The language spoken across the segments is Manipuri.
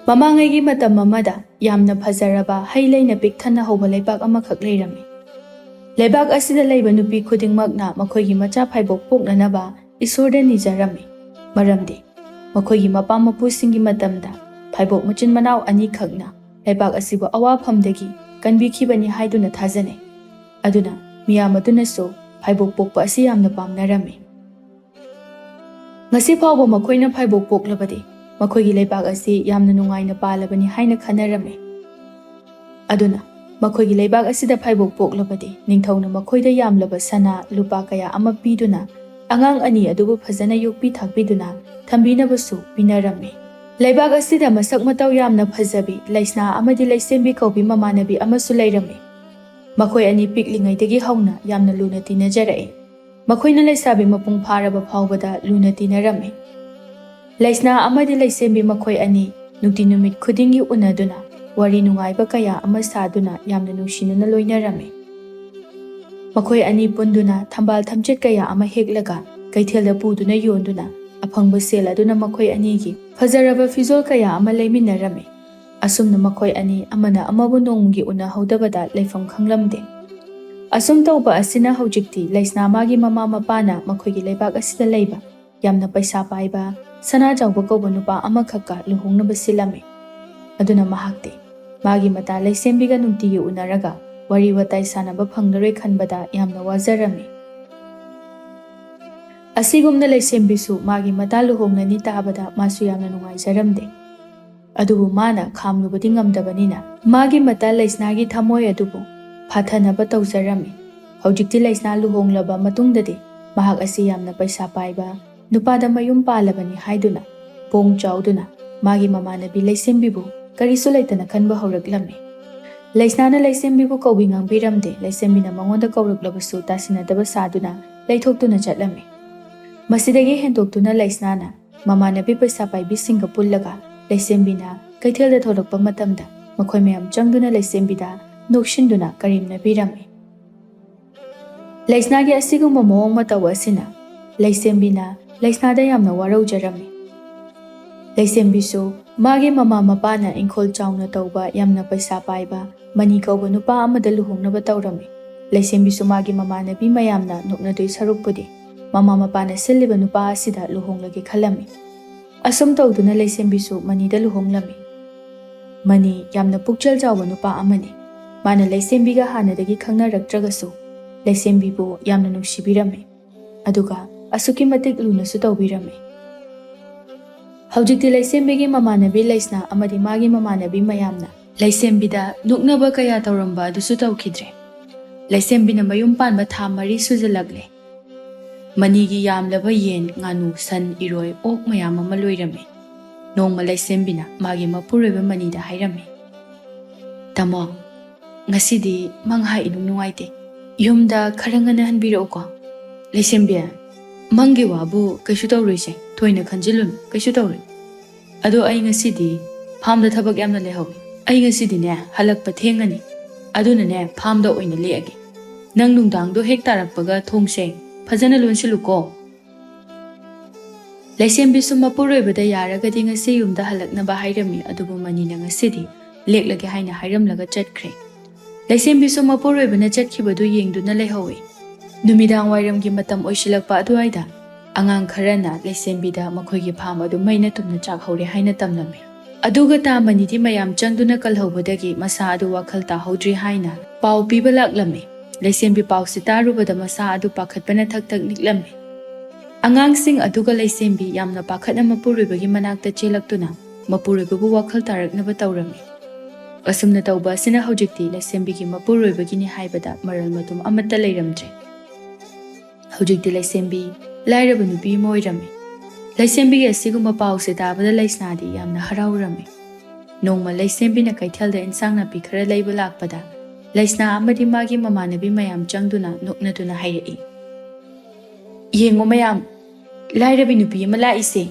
ꯃꯃꯥꯡꯉꯩꯒꯤ ꯃꯇꯝ ꯑꯃꯗ ꯌꯥꯝꯅ ꯐꯖꯔꯕ ꯍꯩ ꯂꯩꯅ ꯄꯤꯛ ꯊꯟꯅ ꯍꯧꯕ ꯂꯩꯕꯥꯛ ꯑꯃꯈꯛ ꯂꯩꯔꯝꯃꯤ꯫ ꯂꯩꯕꯥꯛ ꯑꯁꯤꯗ ꯂꯩꯕ ꯅꯨꯄꯤ ꯈꯨꯗꯤꯡꯃꯛꯅ ꯃꯈꯣꯏꯒꯤ ꯃꯆꯥ ꯐꯥꯏꯕꯣꯛ ꯄꯣꯛꯅꯅꯕ ꯏꯁꯣꯔꯗ ꯅꯤꯖꯔꯝꯃꯤ꯫ ꯃꯔꯝꯗꯤ ꯃꯈꯣꯏꯒꯤ ꯃꯄꯥ ꯃꯄꯨꯁꯤꯡꯒꯤ ꯃꯇꯝꯗ ꯐꯥꯏꯕꯣꯛ ꯃꯆꯤꯟ ꯃꯅꯥꯎ ꯑꯅꯤꯈꯛꯅ ꯂꯩꯕꯥꯛ ꯑꯁꯤꯕꯨ ꯑꯋꯥꯐꯝꯗꯒꯤ ꯀꯟꯕꯤꯈꯤꯕꯅꯤ ꯍꯥꯏꯗꯨꯅ ꯊꯥꯖꯅꯩ꯫ ꯑꯗꯨꯅ ꯃꯤꯌꯥꯝ ꯑꯗꯨꯅꯁꯨ ꯐꯥꯏꯕꯣꯛ ꯄꯣꯛꯄ ꯑꯁꯤ ꯌꯥꯝꯅ ꯄꯥꯝꯅꯔꯝꯃꯤ꯫ ꯉꯁꯤ ꯐꯥꯎꯕ ꯃꯈꯣꯏꯅ ꯐꯥꯏꯕꯣꯛ ꯄꯣꯛꯂꯕꯗꯤ ꯃꯈꯣꯏꯒꯤ ꯂꯩꯕꯥꯛ ꯑꯁꯤ ꯌꯥꯝꯅ ꯅꯨꯡꯉꯥꯏꯅ ꯄꯥꯜꯂꯕꯅꯤ ꯍꯥꯏꯅ ꯈꯟꯅꯔꯝꯃꯤ꯫ ꯑꯗꯨꯅ ꯃꯈꯣꯏꯒꯤ ꯂꯩꯕꯥꯛ ꯑꯁꯤꯗ ꯐꯥꯏꯕꯣꯛ ꯄꯣꯛꯂꯕꯗꯤ ꯅꯤꯡꯊꯧꯅ ꯃꯈꯣꯏꯗ ꯌꯥꯝꯂꯕ ꯁꯅꯥ ꯂꯨꯄꯥ ꯀꯌꯥ ꯑꯃ ꯄꯤꯗꯨꯅ ꯑꯉꯥꯡ ꯑꯅꯤ ꯑꯗꯨꯕꯨ ꯐꯖꯅ ꯌꯣꯛꯄꯤ ꯊꯥꯛꯄꯤꯗꯨꯅ ꯊꯝꯕꯤꯅꯕꯁꯨ ꯄꯤꯅꯔꯝꯃꯤ꯫ ꯂꯩꯕꯥꯛ ꯑꯁꯤꯗ ꯃꯁꯛ ꯃꯇꯧ ꯌꯥꯝꯅ ꯐꯖꯕꯤ ꯂꯩꯁꯅꯥ ꯑꯃꯗꯤ ꯂꯩꯁꯦꯝꯕꯤ ꯀꯧꯕꯤ ꯃꯃꯥꯟꯅꯕꯤ ꯑꯃꯁꯨ ꯂꯩꯔꯝꯃꯤ꯫ ꯃꯈꯣꯏ ꯑꯅꯤ ꯄꯤꯛꯂꯤꯉꯩꯗꯒꯤ ꯍꯧꯅ ꯌꯥꯝꯅ ꯂꯨꯅ ꯇꯤꯟꯅꯖꯔꯛꯏ꯫ ꯃꯈꯣꯏꯅ ꯂꯩꯁꯥꯕꯤ ꯃꯄꯨꯡ ꯐꯥꯔꯕ ꯐꯥꯎꯕꯗ ꯂꯨꯅ ꯇꯤꯟꯅꯔꯝꯃꯤ꯫ ꯂꯩꯁꯅꯥ ꯑꯃꯗꯤ ꯂꯩꯁꯦꯝꯕꯤ ꯃꯈꯣꯏ ꯑꯅꯤ ꯅꯨꯡꯇꯤ ꯅꯨꯃꯤꯠ ꯈꯨꯗꯤꯡꯒꯤ ꯎꯅꯗꯨꯅ ꯋꯥꯔꯤ ꯅꯨꯡꯉꯥꯏꯕ ꯀꯌꯥ ꯑꯃ ꯁꯥꯗꯨꯅ ꯌꯥꯝꯅ ꯅꯨꯡꯁꯤꯅꯅ ꯂꯣꯏꯅꯔꯝꯃꯤ꯫ ꯃꯈꯣꯏ ꯑꯅꯤ ꯄꯨꯟꯗꯨꯅ ꯊꯝꯕꯥꯜ ꯊꯝꯆꯦꯠ ꯀꯌꯥ ꯑꯃ ꯍꯦꯛꯂꯒ ꯀꯩꯊꯦꯜꯗ ꯄꯨꯗꯨꯅ ꯌꯣꯟꯗꯨꯅ ꯑꯐꯪꯕ ꯁꯦꯜ ꯑꯗꯨꯅ ꯃꯈꯣꯏ ꯑꯅꯤꯒꯤ ꯐꯖꯔꯕ ꯐꯤꯖꯣꯜ ꯀꯌా ꯑꯃ ꯂꯩꯃꯤꯟꯅꯔꯝꯃꯤ꯫ ꯑꯁꯨꯝꯅ ꯃꯈꯣꯏ ꯑꯅꯤ ꯑꯃꯅ ꯑꯃꯕꯨ ꯅꯣꯡꯃꯒꯤ ꯎꯅꯍꯧꯗꯕꯗ ꯂꯩꯐꯝ ꯈꯪꯂꯝꯗꯦ꯫ ꯑꯁꯨꯝ ꯇꯧꯕ ꯑꯁꯤꯅ ꯍꯧꯖꯤꯛꯇꯤ ꯂꯩꯁꯅꯥ ꯃꯥꯒꯤ ꯃꯃꯥ ꯃꯄꯥꯅ ꯃꯈꯣꯏꯒꯤ ꯂꯩꯕꯥꯛ ꯑꯁꯤꯗ ꯂꯩꯕ ꯌꯥꯝꯅ ꯄꯩꯁꯥ ꯄꯥꯏꯕ ꯁꯅꯥꯖꯥꯎꯕ ꯀꯧꯕ ꯅꯨꯄꯥ ꯑꯃꯈꯛꯀ ꯂꯨꯍꯣꯡꯅꯕ ꯁꯤꯜꯂꯝꯃꯤ꯫ ꯑꯗꯨꯅ ꯃꯍꯥꯛꯇꯤ ꯃꯥꯒꯤ ꯃꯇꯥ ꯂꯩꯁꯦꯝꯕꯤꯒ ꯅꯨꯡꯇꯤꯒꯤ ꯎꯅꯔꯒ ꯋꯥꯔꯤ ꯋꯥꯇꯥꯏ ꯁꯥꯟꯅꯕ ꯐꯪꯂꯔꯣꯏ ꯈꯟꯕꯗ ꯌꯥꯝꯅ ꯋꯥꯖꯔꯝꯃꯤ꯫ ꯑꯁꯤꯒꯨꯝꯅ ꯂꯩꯁꯦꯝꯕꯤꯁꯨ ꯃꯥꯒꯤ ꯃꯇꯥ ꯂꯨꯍꯣꯡꯂꯅꯤ ꯇꯥꯕꯗ ꯃꯥꯁꯨ ꯌꯥꯝꯅ ꯅꯨꯡꯉꯥꯏꯖꯔꯝꯗꯦ꯫ ꯑꯗꯨꯕꯨ ꯃꯥꯅ ꯈꯥꯝꯂꯨꯕꯗꯤ ꯉꯝꯗꯕꯅꯤꯅ ꯃꯥꯒꯤ ꯃꯇꯥ ꯂꯩꯁꯅꯥꯒꯤ ꯊꯃꯣꯏ ꯑꯗꯨꯕꯨ ꯐꯥꯊꯅꯕ ꯇꯧꯖꯔꯝꯃꯤ꯫ ꯍꯧꯖꯤꯛꯇꯤ ꯂꯩꯁꯅꯥ ꯂꯨꯍꯣꯡꯂꯕ ꯃꯇꯨꯡꯗꯗꯤ ꯃꯍꯥꯛ ꯑꯁꯤ ꯌꯥꯝꯅ ꯄꯩꯁꯥ ꯄꯥꯏꯕ ꯅꯨꯄꯥꯗ ꯃꯌꯨꯝ ꯄꯥꯜꯂꯕꯅꯤ ꯍꯥꯏꯗꯨꯅ ꯄꯣꯡ ꯆꯥꯎꯗꯨꯅ ꯃꯥꯒꯤ ꯃꯃꯥꯟꯅꯕꯤ ꯂꯩꯁꯦꯝꯕꯤꯕꯨ ꯀꯔꯤꯁꯨ ꯂꯩꯇꯅ ꯈꯟꯕ ꯍꯧꯔꯛꯂꯝꯃꯤ꯫ ꯂꯩꯁꯅꯥꯅ ꯂꯩꯁꯦꯝꯕꯤꯕꯨ ꯀꯧꯕꯤ ꯉꯥꯡꯕꯤꯔꯝꯗꯦ꯫ ꯂꯩꯁꯦꯝꯕꯤꯅ ꯃꯉꯣꯟꯗ ꯀꯧꯔꯛꯂꯕꯁꯨ ꯇꯥꯁꯤꯟꯅꯗꯕ ꯁꯥꯗꯨꯅ ꯂꯩꯊꯣꯛꯇꯨꯅ ꯆꯠꯂꯝꯃꯤ꯫ ꯃꯁꯤꯗꯒꯤ ꯍꯦꯟꯗꯣꯛꯇꯨꯅ ꯂꯩꯁꯅꯥꯅ ꯃꯃꯥꯟꯅꯕꯤ ꯄꯩꯁꯥ ꯄꯥꯏꯕꯤꯁꯤꯡꯒ ꯄꯨꯜꯂꯒ ꯂꯩꯁꯦꯝꯕꯤꯅ ꯀꯩꯊꯦꯜꯗ ꯊꯣꯛꯂꯛꯄ ꯃꯇꯝꯗ ꯃꯈꯣꯏ ꯃꯌꯥꯝ ꯆꯪꯗꯨꯅ ꯂꯩꯁꯦꯝꯕꯤꯗ ꯅꯣꯛꯁꯤꯟꯗꯨꯅ ꯀꯔꯦꯝꯅꯕꯤꯔꯝꯃꯤ꯫ ꯂꯩꯁꯅꯥꯒꯤ ꯑꯁꯤꯒꯨꯝꯕ ꯃꯑꯣꯡ ꯃꯇꯧ ꯑꯁꯤꯅ ꯂꯩꯁꯦꯝꯕꯤꯅ ꯂꯩꯁꯅꯥꯗ ꯌꯥꯝꯅ ꯋꯥꯔꯧꯖꯔꯝꯃꯤ꯫ ꯂꯩꯁꯦꯝꯕꯤꯁꯨ ꯃꯥꯒꯤ ꯃꯃꯥ ꯃꯄꯥꯅ ꯏꯪꯈꯣꯜ ꯆꯥꯎꯅ ꯇꯧꯕ ꯌꯥꯝꯅ ꯄꯩꯁꯥ ꯄꯥꯏꯕ ꯃꯅꯤ ꯀꯧꯕ ꯅꯨꯄꯥ ꯑꯃꯗ ꯂꯨꯍꯣꯡꯅꯕ ꯇꯧꯔꯝꯃꯤ꯫ ꯂꯩꯁꯦꯝꯕꯤꯁꯨ ꯃꯥꯒꯤ ꯃꯃꯥꯟꯅꯕꯤ ꯃꯌꯥꯝꯅ ꯅꯣꯛꯅꯗꯣꯏ ꯁꯔꯨꯛꯄꯨꯗꯤ ꯃꯃꯥ ꯃꯄꯥꯅ ꯁꯤꯜꯂꯤꯕ ꯅꯨꯄꯥ ꯑꯁꯤꯗ ꯂꯨꯍꯣꯡꯂꯒꯦ ꯈꯜꯂꯝꯃꯤ꯫ ꯑꯁꯨꯝ ꯇꯧꯗꯨꯅ ꯂꯩꯁꯦꯝꯕꯤꯁꯨ ꯃꯅꯤꯗ ꯂꯨꯍꯣꯡꯂꯝꯃꯤ꯫ ꯃꯅꯤ ꯌꯥꯝꯅ ꯄꯨꯛꯆꯦꯜ ꯆꯥꯎꯕ ꯅꯨꯄꯥ ꯑꯃꯅꯤ꯫ ꯃꯥꯅ ꯂꯩꯁꯦꯝꯕꯤꯒ ꯍꯥꯟꯅꯗꯒꯤ ꯈꯪꯅꯔꯛꯇ꯭ꯔꯒꯁꯨ ꯂꯩꯁꯦꯝꯕꯤꯕꯨ ꯌꯥꯝꯅ ꯅꯨꯡꯁꯤꯕꯤꯔꯝꯃꯤ꯫ ꯑꯗꯨꯒ ꯑꯁꯨꯛꯀꯤ ꯃꯇꯤꯛ ꯂꯨꯅꯁꯨ ꯇꯧꯕꯤꯔꯝꯃꯤ꯫ ꯍꯧꯖꯤꯛꯇꯤ ꯂꯩꯁꯦꯝꯕꯤꯒꯤ ꯃꯃꯥꯟꯅꯕꯤ ꯂꯩꯁꯅꯥ ꯑꯃꯗꯤ ꯃꯥꯒꯤ ꯃꯃꯥꯟꯅꯕꯤ ꯃꯌꯥꯝꯅ ꯂꯩꯁꯦꯝꯕꯤꯗ ꯅꯣꯛꯅꯕ ꯀꯌꯥ ꯇꯧꯔꯝꯕ ꯑꯗꯨꯁꯨ ꯇꯧꯈꯤꯗ꯭ꯔꯦ꯫ ꯂꯩꯁꯦꯝꯕꯤꯅ ꯃꯌꯨꯝ ꯄꯥꯟꯕ ꯊꯥ 4 ꯁꯨꯖꯜꯂꯛꯂꯦ꯫ ꯃꯅꯤꯒꯤ ꯌꯥꯝꯂꯕ ꯌꯦꯟ ꯉꯥꯅꯨ ꯁꯟ ꯏꯔꯣꯏ ꯑꯣꯛ ꯃꯌꯥꯝ ꯑꯃ ꯂꯣꯏꯔꯝꯃꯤ꯫ ꯅꯣꯡꯃ ꯂꯩꯁꯦꯝꯕꯤꯅ ꯃꯥꯒꯤ ꯃꯄꯨꯔꯣꯏꯕ ꯃꯅꯤꯗ ꯍꯥꯏꯔꯝꯃꯤ, "ꯇꯥꯃꯣ, ꯉꯁꯤꯗꯤ ꯃꯪ ꯍꯥꯏ ꯏꯅꯨꯡ ꯅꯨꯡꯉꯥꯏꯇꯦ꯫ ꯌꯨꯝꯗ ꯈꯔ ꯉꯟꯅ ꯍꯟꯕꯤꯔꯛꯎꯀꯣ." "ꯂꯩꯁꯦꯝꯕꯤ, ꯃꯪꯒꯤ ꯋꯥꯕꯨ ꯀꯩꯁꯨ ꯇꯧꯔꯣꯏꯁꯦ, ꯊꯣꯏꯅ ꯈꯟꯖꯤꯜꯂꯨꯅꯨ, ꯀꯩꯁꯨ ꯇꯧꯔꯣꯏ꯫ ꯑꯗꯣ ꯑꯩ ꯉꯁꯤꯗꯤ ꯐꯥꯝꯗ ꯊꯕꯛ ꯌꯥꯝꯅ ꯂꯩꯍꯧꯏ꯫ ꯑꯩ ꯉꯁꯤꯗꯤꯅꯦ ꯍꯜꯂꯛꯄ ꯊꯦꯡꯉꯅꯤ꯫ ꯑꯗꯨꯅꯅꯦ ꯐꯥꯝꯗ ꯑꯣꯏꯅ ꯂꯦꯛꯑꯒꯦ꯫ ꯅꯪ ꯅꯨꯡꯗꯥꯡꯗꯣ ꯍꯦꯛ ꯇꯥꯔꯛꯄꯒ ꯊꯣꯡꯁꯦ ꯐꯖꯅ ꯂꯣꯟꯁꯤꯜꯂꯨꯀꯣ." ꯂꯩꯁꯦꯝꯕꯤꯁꯨ ꯃꯄꯨꯔꯣꯏꯕꯗ ꯌꯥꯔꯒꯗꯤ ꯉꯁꯤ ꯌꯨꯝꯗ ꯍꯜꯂꯛꯅꯕ ꯍꯥꯏꯔꯝꯃꯤ꯫ ꯑꯗꯨꯕꯨ ꯃꯅꯤꯅ ꯉꯁꯤꯗꯤ ꯂꯦꯛꯂꯒꯦ ꯍꯥꯏꯅ ꯍꯥꯏꯔꯝꯂꯒ ꯆꯠꯈ꯭ꯔꯦ꯫ ꯂꯩꯁꯦꯝꯕꯤꯁꯨ ꯃꯄꯨꯔꯣꯏꯕꯅ ꯆꯠꯈꯤꯕꯗꯨ ꯌꯦꯡꯗꯨꯅ ꯂꯩꯍꯧꯏ꯫ ꯅꯨꯃꯤꯗꯥꯡ ꯋꯥꯏꯔꯝꯒꯤ ꯃꯇꯝ ꯑꯣꯏꯁꯤꯜꯂꯛꯄ ꯑꯗꯨꯋꯥꯏꯗ ꯑꯉꯥꯡ ꯈꯔꯅ ꯂꯩꯁꯦꯝꯕꯤꯗ ꯃꯈꯣꯏꯒꯤ ꯐꯥꯝ ꯑꯗꯨ ꯃꯩꯅ ꯇꯨꯝꯅ ꯆꯥꯛꯍꯧꯔꯦ ꯍꯥꯏꯅ ꯇꯝꯂꯝꯃꯤ꯫ ꯑꯗꯨꯒ ꯃꯅꯤꯗꯤ ꯃꯌꯥꯝ ꯆꯪꯗꯨꯅ ꯀꯜꯍꯧꯕꯗꯒꯤ ꯃꯁꯥ ꯑꯗꯨ ꯋꯥꯈꯜ ꯇꯥꯍꯧꯗ꯭ꯔꯤ ꯍꯥꯏꯅ ꯄꯥꯎ ꯄꯤꯕ ꯂꯥꯛꯂꯝꯃꯤ꯫ ꯂꯩꯁꯦꯝꯕꯤ ꯄꯥꯎꯁꯤ ꯇꯥꯔꯨꯕꯗ ꯃꯁꯥ ꯑꯗꯨ ꯄꯥꯈꯠꯄꯅ ꯊꯛ ꯊꯛ ꯅꯤꯛꯂꯝꯃꯤ꯫ ꯑꯉꯥꯡꯁꯤꯡ ꯑꯗꯨꯒ ꯂꯩꯁꯦꯝꯕꯤ ꯌꯥꯝꯅ ꯄꯥꯈꯠꯅ ꯃꯄꯨꯔꯣꯏꯕꯒꯤ ꯃꯅꯥꯛꯇ ꯆꯦꯜꯂꯛꯇꯨꯅ ꯃꯄꯨꯔꯣꯏꯕꯕꯨ ꯋꯥꯈꯜ ꯇꯥꯔꯛꯅꯕ ꯇꯧꯔꯝꯃꯤ꯫ ꯑꯁꯨꯝꯅ ꯇꯧꯕ ꯑꯁꯤꯅ ꯍꯧꯖꯤꯛꯇꯤ ꯂꯩꯁꯦꯝꯕꯤꯒꯤ ꯃꯄꯨꯔꯣꯏꯕꯒꯤꯅꯤ ꯍꯥꯏꯕꯗ ꯃꯔꯜ ꯃꯊꯨꯝ ꯑꯃꯠꯇ ꯂꯩꯔꯝꯗ꯭ꯔꯦ꯫ ꯍꯧꯖꯤꯛꯇꯤ ꯂꯩꯁꯦꯝꯕꯤ ꯂꯥꯏꯔꯕ ꯅꯨꯄꯤ ꯑꯃ ꯑꯣꯏꯔꯝꯃꯤ꯫ ꯂꯩꯁꯦꯝꯕꯤꯒꯤ ꯑꯁꯤꯒꯨꯝꯕ ꯄꯥꯎꯁꯦ ꯇꯥꯕꯗ ꯂꯩꯁꯅꯥꯗꯤ ꯌꯥꯝꯅ ꯍꯔꯥꯎꯔꯝꯃꯤ꯫ ꯅꯣꯡꯃ ꯂꯩꯁꯦꯝꯕꯤꯅ ꯀꯩꯊꯦꯜꯗ ꯏꯟꯁꯥꯡ ナꯄꯤ ꯈꯔ ꯂꯩꯕ ꯂꯥꯛꯄꯗ ꯂꯩꯁꯅꯥ ꯑꯃꯗꯤ ꯃꯥꯒꯤ ꯃꯃꯥꯟꯅꯕꯤ ꯃꯌꯥꯝ ꯆꯪꯗꯨꯅ ꯅꯣꯛꯅꯗꯨꯅ ꯍꯥꯏꯔꯛꯏ, "ꯌꯦꯡꯉꯣ ꯃꯌꯥꯝ, ꯂꯥꯏꯔꯕꯤ ꯅꯨꯄꯤ ꯑꯃ ꯂꯥꯛꯏꯁꯦ,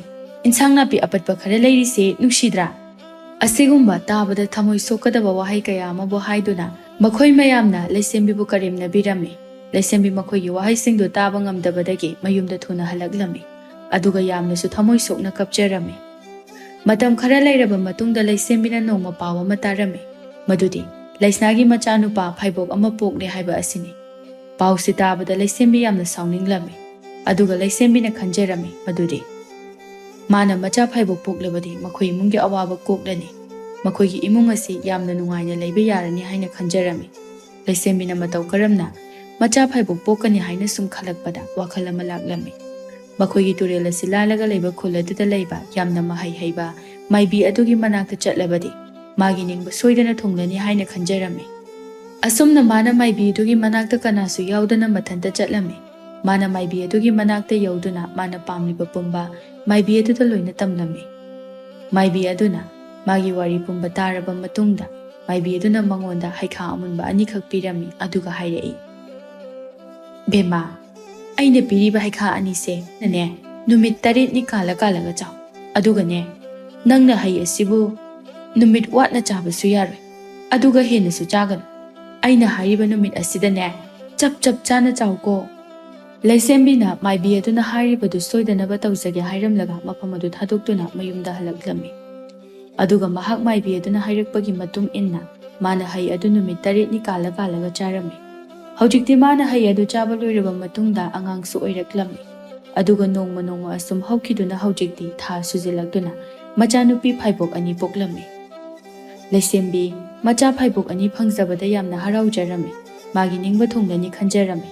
ꯏꯟꯁꯥꯡ ꯅꯥꯄꯤ ꯑꯄꯠꯄ ꯈꯔ ꯂꯩꯔꯤꯁꯦ ꯅꯨꯡꯁꯤꯗ꯭ꯔꯥ?" ꯑꯁꯤꯒꯨꯝꯕ ꯇꯥꯕꯗ ꯊꯃꯣꯏ ꯁꯣꯛꯀꯗꯕ ꯋꯥꯍꯩ ꯀꯌꯥ ꯑꯃꯕꯨ ꯍꯥꯏꯗꯨꯅ ꯃꯈꯣꯏ ꯃꯌꯥꯝꯅ ꯂꯩꯁꯦꯝꯕꯤꯕꯨ ꯀꯔꯦꯝꯅꯕꯤꯔꯝꯃꯤ꯫ ꯂꯩꯁꯦꯝꯕꯤ ꯃꯈꯣꯏꯒꯤ ꯋꯥꯍꯩꯁꯤꯡꯗꯨ ꯇꯥꯕ ꯉꯝꯗꯕꯗꯒꯤ ꯃꯌꯨꯝꯗ ꯊꯨꯅ ꯍꯜꯂꯛꯂꯝꯃꯤ꯫ ꯑꯗꯨꯒ ꯌꯥꯝꯅꯁꯨ ꯊꯃꯣꯏ ꯁꯣꯛꯅ ꯀꯞꯆꯔꯝꯃꯤ꯫ ꯃꯇꯝ ꯈꯔ ꯂꯩꯔꯕ ꯃꯇꯨꯡꯗ ꯂꯩꯁꯦꯝꯕꯤꯅ ꯅꯣꯡꯃ ꯄꯥꯎ ꯑꯃ ꯇꯥꯔꯝꯃꯤ ꯃꯗꯨꯗꯤ ꯂꯩꯁꯅꯥꯒꯤ ꯃꯆꯥꯅꯨꯄꯥ ꯐꯥꯏꯕꯣꯛ ꯑꯃ ꯄꯣꯛꯂꯦ ꯍꯥꯏꯕ ꯑꯁꯤꯅꯤ꯫ ꯄꯥꯎꯁꯤ ꯇꯥꯕꯗ ꯂꯩꯁꯦꯝꯕꯤ ꯌꯥꯝꯅ ꯁꯥꯎꯅꯤꯡꯂꯝꯃꯤ꯫ ꯑꯗꯨꯒ ꯂꯩꯁꯦꯝꯕꯤꯅ ꯈꯟꯖꯔꯝꯃꯤ ꯃꯗꯨꯗꯤ ꯃꯥꯅ ꯃꯆꯥ ꯐꯥꯏꯕꯣꯛ ꯄꯣꯛꯂꯕꯗꯤ ꯃꯈꯣꯏ ꯏꯃꯨꯡꯒꯤ ꯑꯋꯥꯕ ꯀꯣꯛꯂꯅꯤ, ꯃꯈꯣꯏꯒꯤ ꯏꯃꯨꯡ ꯑꯁꯤ ꯌꯥꯝꯅ ꯅꯨꯡꯉꯥꯏꯅ ꯂꯩꯕ ꯌꯥꯔꯅꯤ ꯍꯥꯏꯅ ꯈꯟꯖꯔꯝꯃꯤ꯫ ꯂꯩꯁꯦꯝꯕꯤꯅ ꯃꯇꯧ ꯀꯔꯝꯅ ꯃꯆꯥ ꯐꯥꯏꯕꯣꯛ ꯄꯣꯛꯀꯅꯤ ꯍꯥꯏꯅ ꯁꯨꯝ ꯈꯜꯂꯛꯄꯗ ꯋꯥꯈꯜ ꯑꯃ ꯂꯥꯛꯂꯝꯃꯤ꯫ ꯃꯈꯣꯏꯒꯤ ꯇꯨꯔꯦꯜ ꯑꯁꯤ ꯂꯥꯜꯂꯒ ꯂꯩꯕ ꯈꯨꯜ ꯑꯗꯨꯗ ꯂꯩꯕ ꯌꯥꯝꯅ ꯃꯍꯩ ꯍꯩꯕ ꯃꯥꯏꯕꯤ ꯑꯗꯨꯒꯤ ꯃꯅꯥꯛꯇ ꯆꯠꯂꯕꯗꯤ ꯃꯥꯒꯤ ꯅꯤꯡꯕ ꯁꯣꯏꯗꯅ ꯊꯨꯡꯂꯅꯤ ꯍꯥꯏꯅ ꯈꯟꯖꯔꯝꯃꯤ꯫ ꯑꯁꯨꯝꯅ ꯃꯥꯅ ꯃꯥꯏꯕꯤ ꯑꯗꯨꯒꯤ ꯃꯅꯥꯛꯇ ꯀꯅꯥꯁꯨ ꯌꯥꯎꯗꯅ ꯃꯊꯟꯇ ꯆꯠꯂꯝꯃꯤ꯫ ꯃꯥꯅ ꯃꯥꯏꯕꯤ ꯑꯗꯨꯒꯤ ꯃꯅꯥꯛꯇ ꯌꯧꯗꯨꯅ ꯃꯥꯅ ꯄꯥꯝꯂꯤꯕ ꯄꯨꯝꯕ ꯃꯥꯏꯕꯤ ꯑꯗꯨꯗ ꯂꯣꯏꯅ ꯇꯝꯂꯝꯃꯤ꯫ ꯃꯥꯏꯕꯤ ꯑꯗꯨꯅ ꯃꯥꯒꯤ ꯋꯥꯔꯤ ꯄꯨꯝꯕ ꯇꯥꯔꯕ ꯃꯇꯨꯡꯗ ꯃꯥꯏꯕꯤ ꯑꯗꯨꯅ ꯃꯉꯣꯟꯗ ꯍꯩꯈꯥ ꯑꯃꯨꯟꯕ ꯑꯅꯤꯈꯛ ꯄꯤꯔꯝꯃꯤ ꯑꯗꯨꯒ ꯍꯥꯏꯔꯛꯏ, "ꯕꯦꯝꯃꯥ, ꯑꯩꯅ ꯄꯤꯔꯤꯕ ꯍꯩꯈꯥ ꯑꯅꯤꯁꯦ ꯅꯅꯦ ꯅꯨꯃꯤꯠ 7ꯅꯤ ꯀꯥꯜꯂꯒ ꯆꯥꯎ, ꯑꯗꯨꯒꯅꯦ ꯅꯪꯅ ꯍꯩ ꯑꯁꯤꯕꯨ ꯅꯨꯃꯤꯠ ꯋꯥꯠꯅ ꯆꯥꯕꯁꯨ ꯌꯥꯔꯣꯏ, ꯑꯗꯨꯒ ꯍꯦꯟꯅꯁꯨ ꯆꯥꯒꯅꯨ꯫ ꯑꯩꯅ ꯍꯥꯏꯔꯤꯕ ꯅꯨꯃꯤꯠ ꯑꯁꯤꯗꯅꯦ ꯆꯞ ꯆꯥꯅ ꯆꯥꯎꯀꯣ." ꯂꯩꯁꯦꯝꯕꯤꯅ ꯃꯥꯏꯕꯤ ꯑꯗꯨꯅ ꯍꯥꯏꯔꯤꯕꯗꯨ ꯁꯣꯏꯗꯅꯕ ꯇꯧꯖꯒꯦ ꯍꯥꯏꯔꯝꯂꯒ ꯃꯐꯝ ꯑꯗꯨ ꯊꯥꯗꯣꯛꯇꯨꯅ ꯃꯌꯨꯝꯗ ꯍꯜꯂꯛꯂꯝꯃꯤ꯫ ꯑꯗꯨꯒ ꯃꯍꯥꯛ ꯃꯥꯏꯕꯤ ꯑꯗꯨꯅ ꯍꯥꯏꯔꯛꯄꯒꯤ ꯃꯇꯨꯡ ꯏꯟꯅ ꯃꯥꯅ ꯍꯩ ꯑꯗꯨ ꯅꯨꯃꯤꯠ 7ꯅꯤ ꯀꯥꯜꯂꯒ ꯆꯥꯔꯝꯃꯤ꯫ ꯍꯧꯖꯤꯛꯇꯤ ꯃꯥꯅ ꯍꯩ ꯑꯗꯨ ꯆꯥꯕ ꯂꯣꯏꯔꯕ ꯃꯇꯨꯡꯗ ꯑꯉꯥꯡꯁꯨ ꯑꯣꯏꯔꯛꯂꯝꯃꯤ꯫ ꯑꯗꯨꯒ ꯅꯣꯡꯃ ꯑꯁꯨꯝ ꯍꯧꯈꯤꯗꯨꯅ ꯍꯧꯖꯤꯛꯇꯤ ꯊꯥ ꯁꯨꯖꯤꯜꯂꯛꯇꯨꯅ ꯃꯆꯥꯅꯨꯄꯤ ꯐꯥꯏꯕꯣꯛ 2 ꯄꯣꯛꯂꯝꯃꯤ꯫ ꯂꯩꯁꯦꯝꯕꯤ ꯃꯆꯥ ꯐꯥꯏꯕꯣꯛ 2 ꯐꯪꯖꯕꯗ ꯌꯥꯝꯅ ꯍꯔꯥꯎꯖꯔꯝꯃꯤ꯫ ꯃꯥꯒꯤ ꯅꯤꯡꯕ ꯊꯨꯡꯂꯅꯤ ꯈꯟꯖꯔꯝꯃꯤ꯫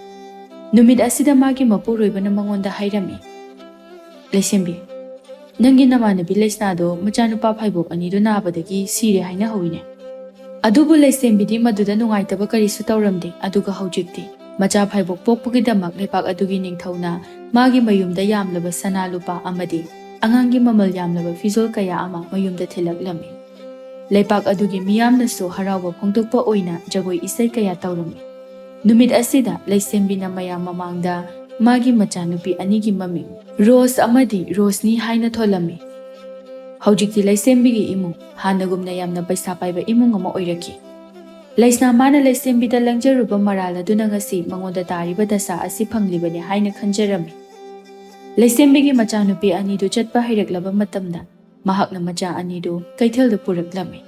ꯅꯨꯃꯤꯠ ꯑꯁꯤꯗ ꯃꯥꯒꯤ ꯃꯄꯨꯔꯣꯏꯕꯅ ꯃꯉꯣꯟꯗ ꯍꯥꯏꯔꯝꯃꯤ, "ꯂꯩꯁꯦꯝꯕꯤ, ꯅꯪꯒꯤ ꯅꯃꯥꯟꯅꯕꯤ ꯂꯩꯁꯅꯥꯗꯣ ꯃꯆꯥꯅꯨꯄꯥ ꯐꯥꯏꯕꯣꯛ 2ꯗꯨ ꯅꯥꯕꯗꯒꯤ ꯁꯤꯔꯦ ꯍꯥꯏꯅ ꯍꯧꯏꯅꯦ." ꯑꯗꯨꯕꯨ ꯂꯩꯁꯦꯝꯕꯤꯗꯤ ꯃꯗꯨꯗ ꯅꯨꯡꯉꯥꯏꯇꯕ ꯀꯔꯤꯁꯨ ꯇꯧꯔꯝꯗꯦ꯫ ꯑꯗꯨꯒ ꯍꯧꯖꯤꯛꯇꯤ ꯃꯆꯥ ꯐꯥꯏꯕꯣꯛ ꯄꯣꯛꯄꯒꯤꯗꯃꯛ ꯂꯩꯄꯥꯛ ꯑꯗꯨꯒꯤ ꯅꯤꯡꯊꯧꯅ ꯃꯥꯒꯤ ꯃꯌꯨꯝꯗ ꯌꯥꯝꯂꯕ ꯁꯅꯥ ꯂꯨꯄꯥ ꯑꯃꯗꯤ ꯑꯉꯥꯡꯒꯤ ꯃꯃꯜ ꯌꯥꯝꯂꯕ ꯐꯤꯖꯣꯜ ꯀꯌꯥ ꯑꯃ ꯃꯌꯨꯝꯗ ꯊꯤꯜꯂꯛꯂꯝꯃꯤ꯫ ꯂꯩꯄꯥꯛ ꯑꯗꯨꯒꯤ ꯃꯤꯌꯥꯝꯅꯁꯨ ꯍꯔꯥꯎꯕ ꯐꯣꯡꯗꯣꯛꯄ ꯑꯣꯏꯅ ꯖꯒꯣꯏ ꯏꯁꯩ ꯀꯌꯥ ꯇꯧꯔꯝꯃꯤ꯫ ꯅꯨꯃꯤꯠ ꯑꯁꯤꯗ ꯂꯩꯁꯦꯝꯕꯤꯅ ꯃꯌꯥꯝ ꯃꯃꯥꯡꯗ ꯃꯥꯒꯤ ꯃꯆꯥꯅꯨꯄꯤ 2ꯒꯤ ꯃꯃꯤꯡ ꯔꯣꯁ ꯑꯃꯗꯤ ꯔꯣꯁꯅꯤ ꯍꯥꯏꯅ ꯊꯣꯜꯂꯝꯃꯤ꯫ ꯍꯧꯖꯤꯛꯇꯤ ꯂꯩꯁꯦꯝꯕꯤꯒꯤ ꯏꯃꯨꯡ ꯍꯥꯟꯅꯒꯨꯝꯅ ꯌꯥꯝꯅ ꯄꯩꯁꯥ ꯄꯥꯏꯕ ꯏꯃꯨꯡ ꯑꯃ ꯑꯣꯏꯔꯛꯈꯤ꯫ ꯂꯩꯁꯅꯥ ꯃꯥꯅ ꯂꯩꯁꯦꯝꯕꯤꯗ ꯂꯪꯖꯔꯨꯕ ꯃꯔꯥꯜ ꯑꯗꯨꯅ ꯉꯁꯤ ꯃꯉꯣꯟꯗ ꯇꯥꯔꯤꯕ ꯗꯁꯥ ꯑꯁꯤ ꯐꯪꯂꯤꯕꯅꯤ ꯍꯥꯏꯅ ꯈꯟꯖꯔꯝꯃꯤ꯫ ꯂꯩꯁꯦꯝꯕꯤꯒꯤ ꯃꯆꯥꯅꯨꯄꯤ 2ꯗꯨ ꯆꯠꯄ ꯍꯩꯔꯛꯂꯕ ꯃꯇꯝꯗ ꯃꯍꯥꯛꯅ ꯃꯆꯥ 2ꯗꯨ ꯀꯩꯊꯦꯜꯗ ꯄꯨꯔꯛꯂꯝꯃꯤ꯫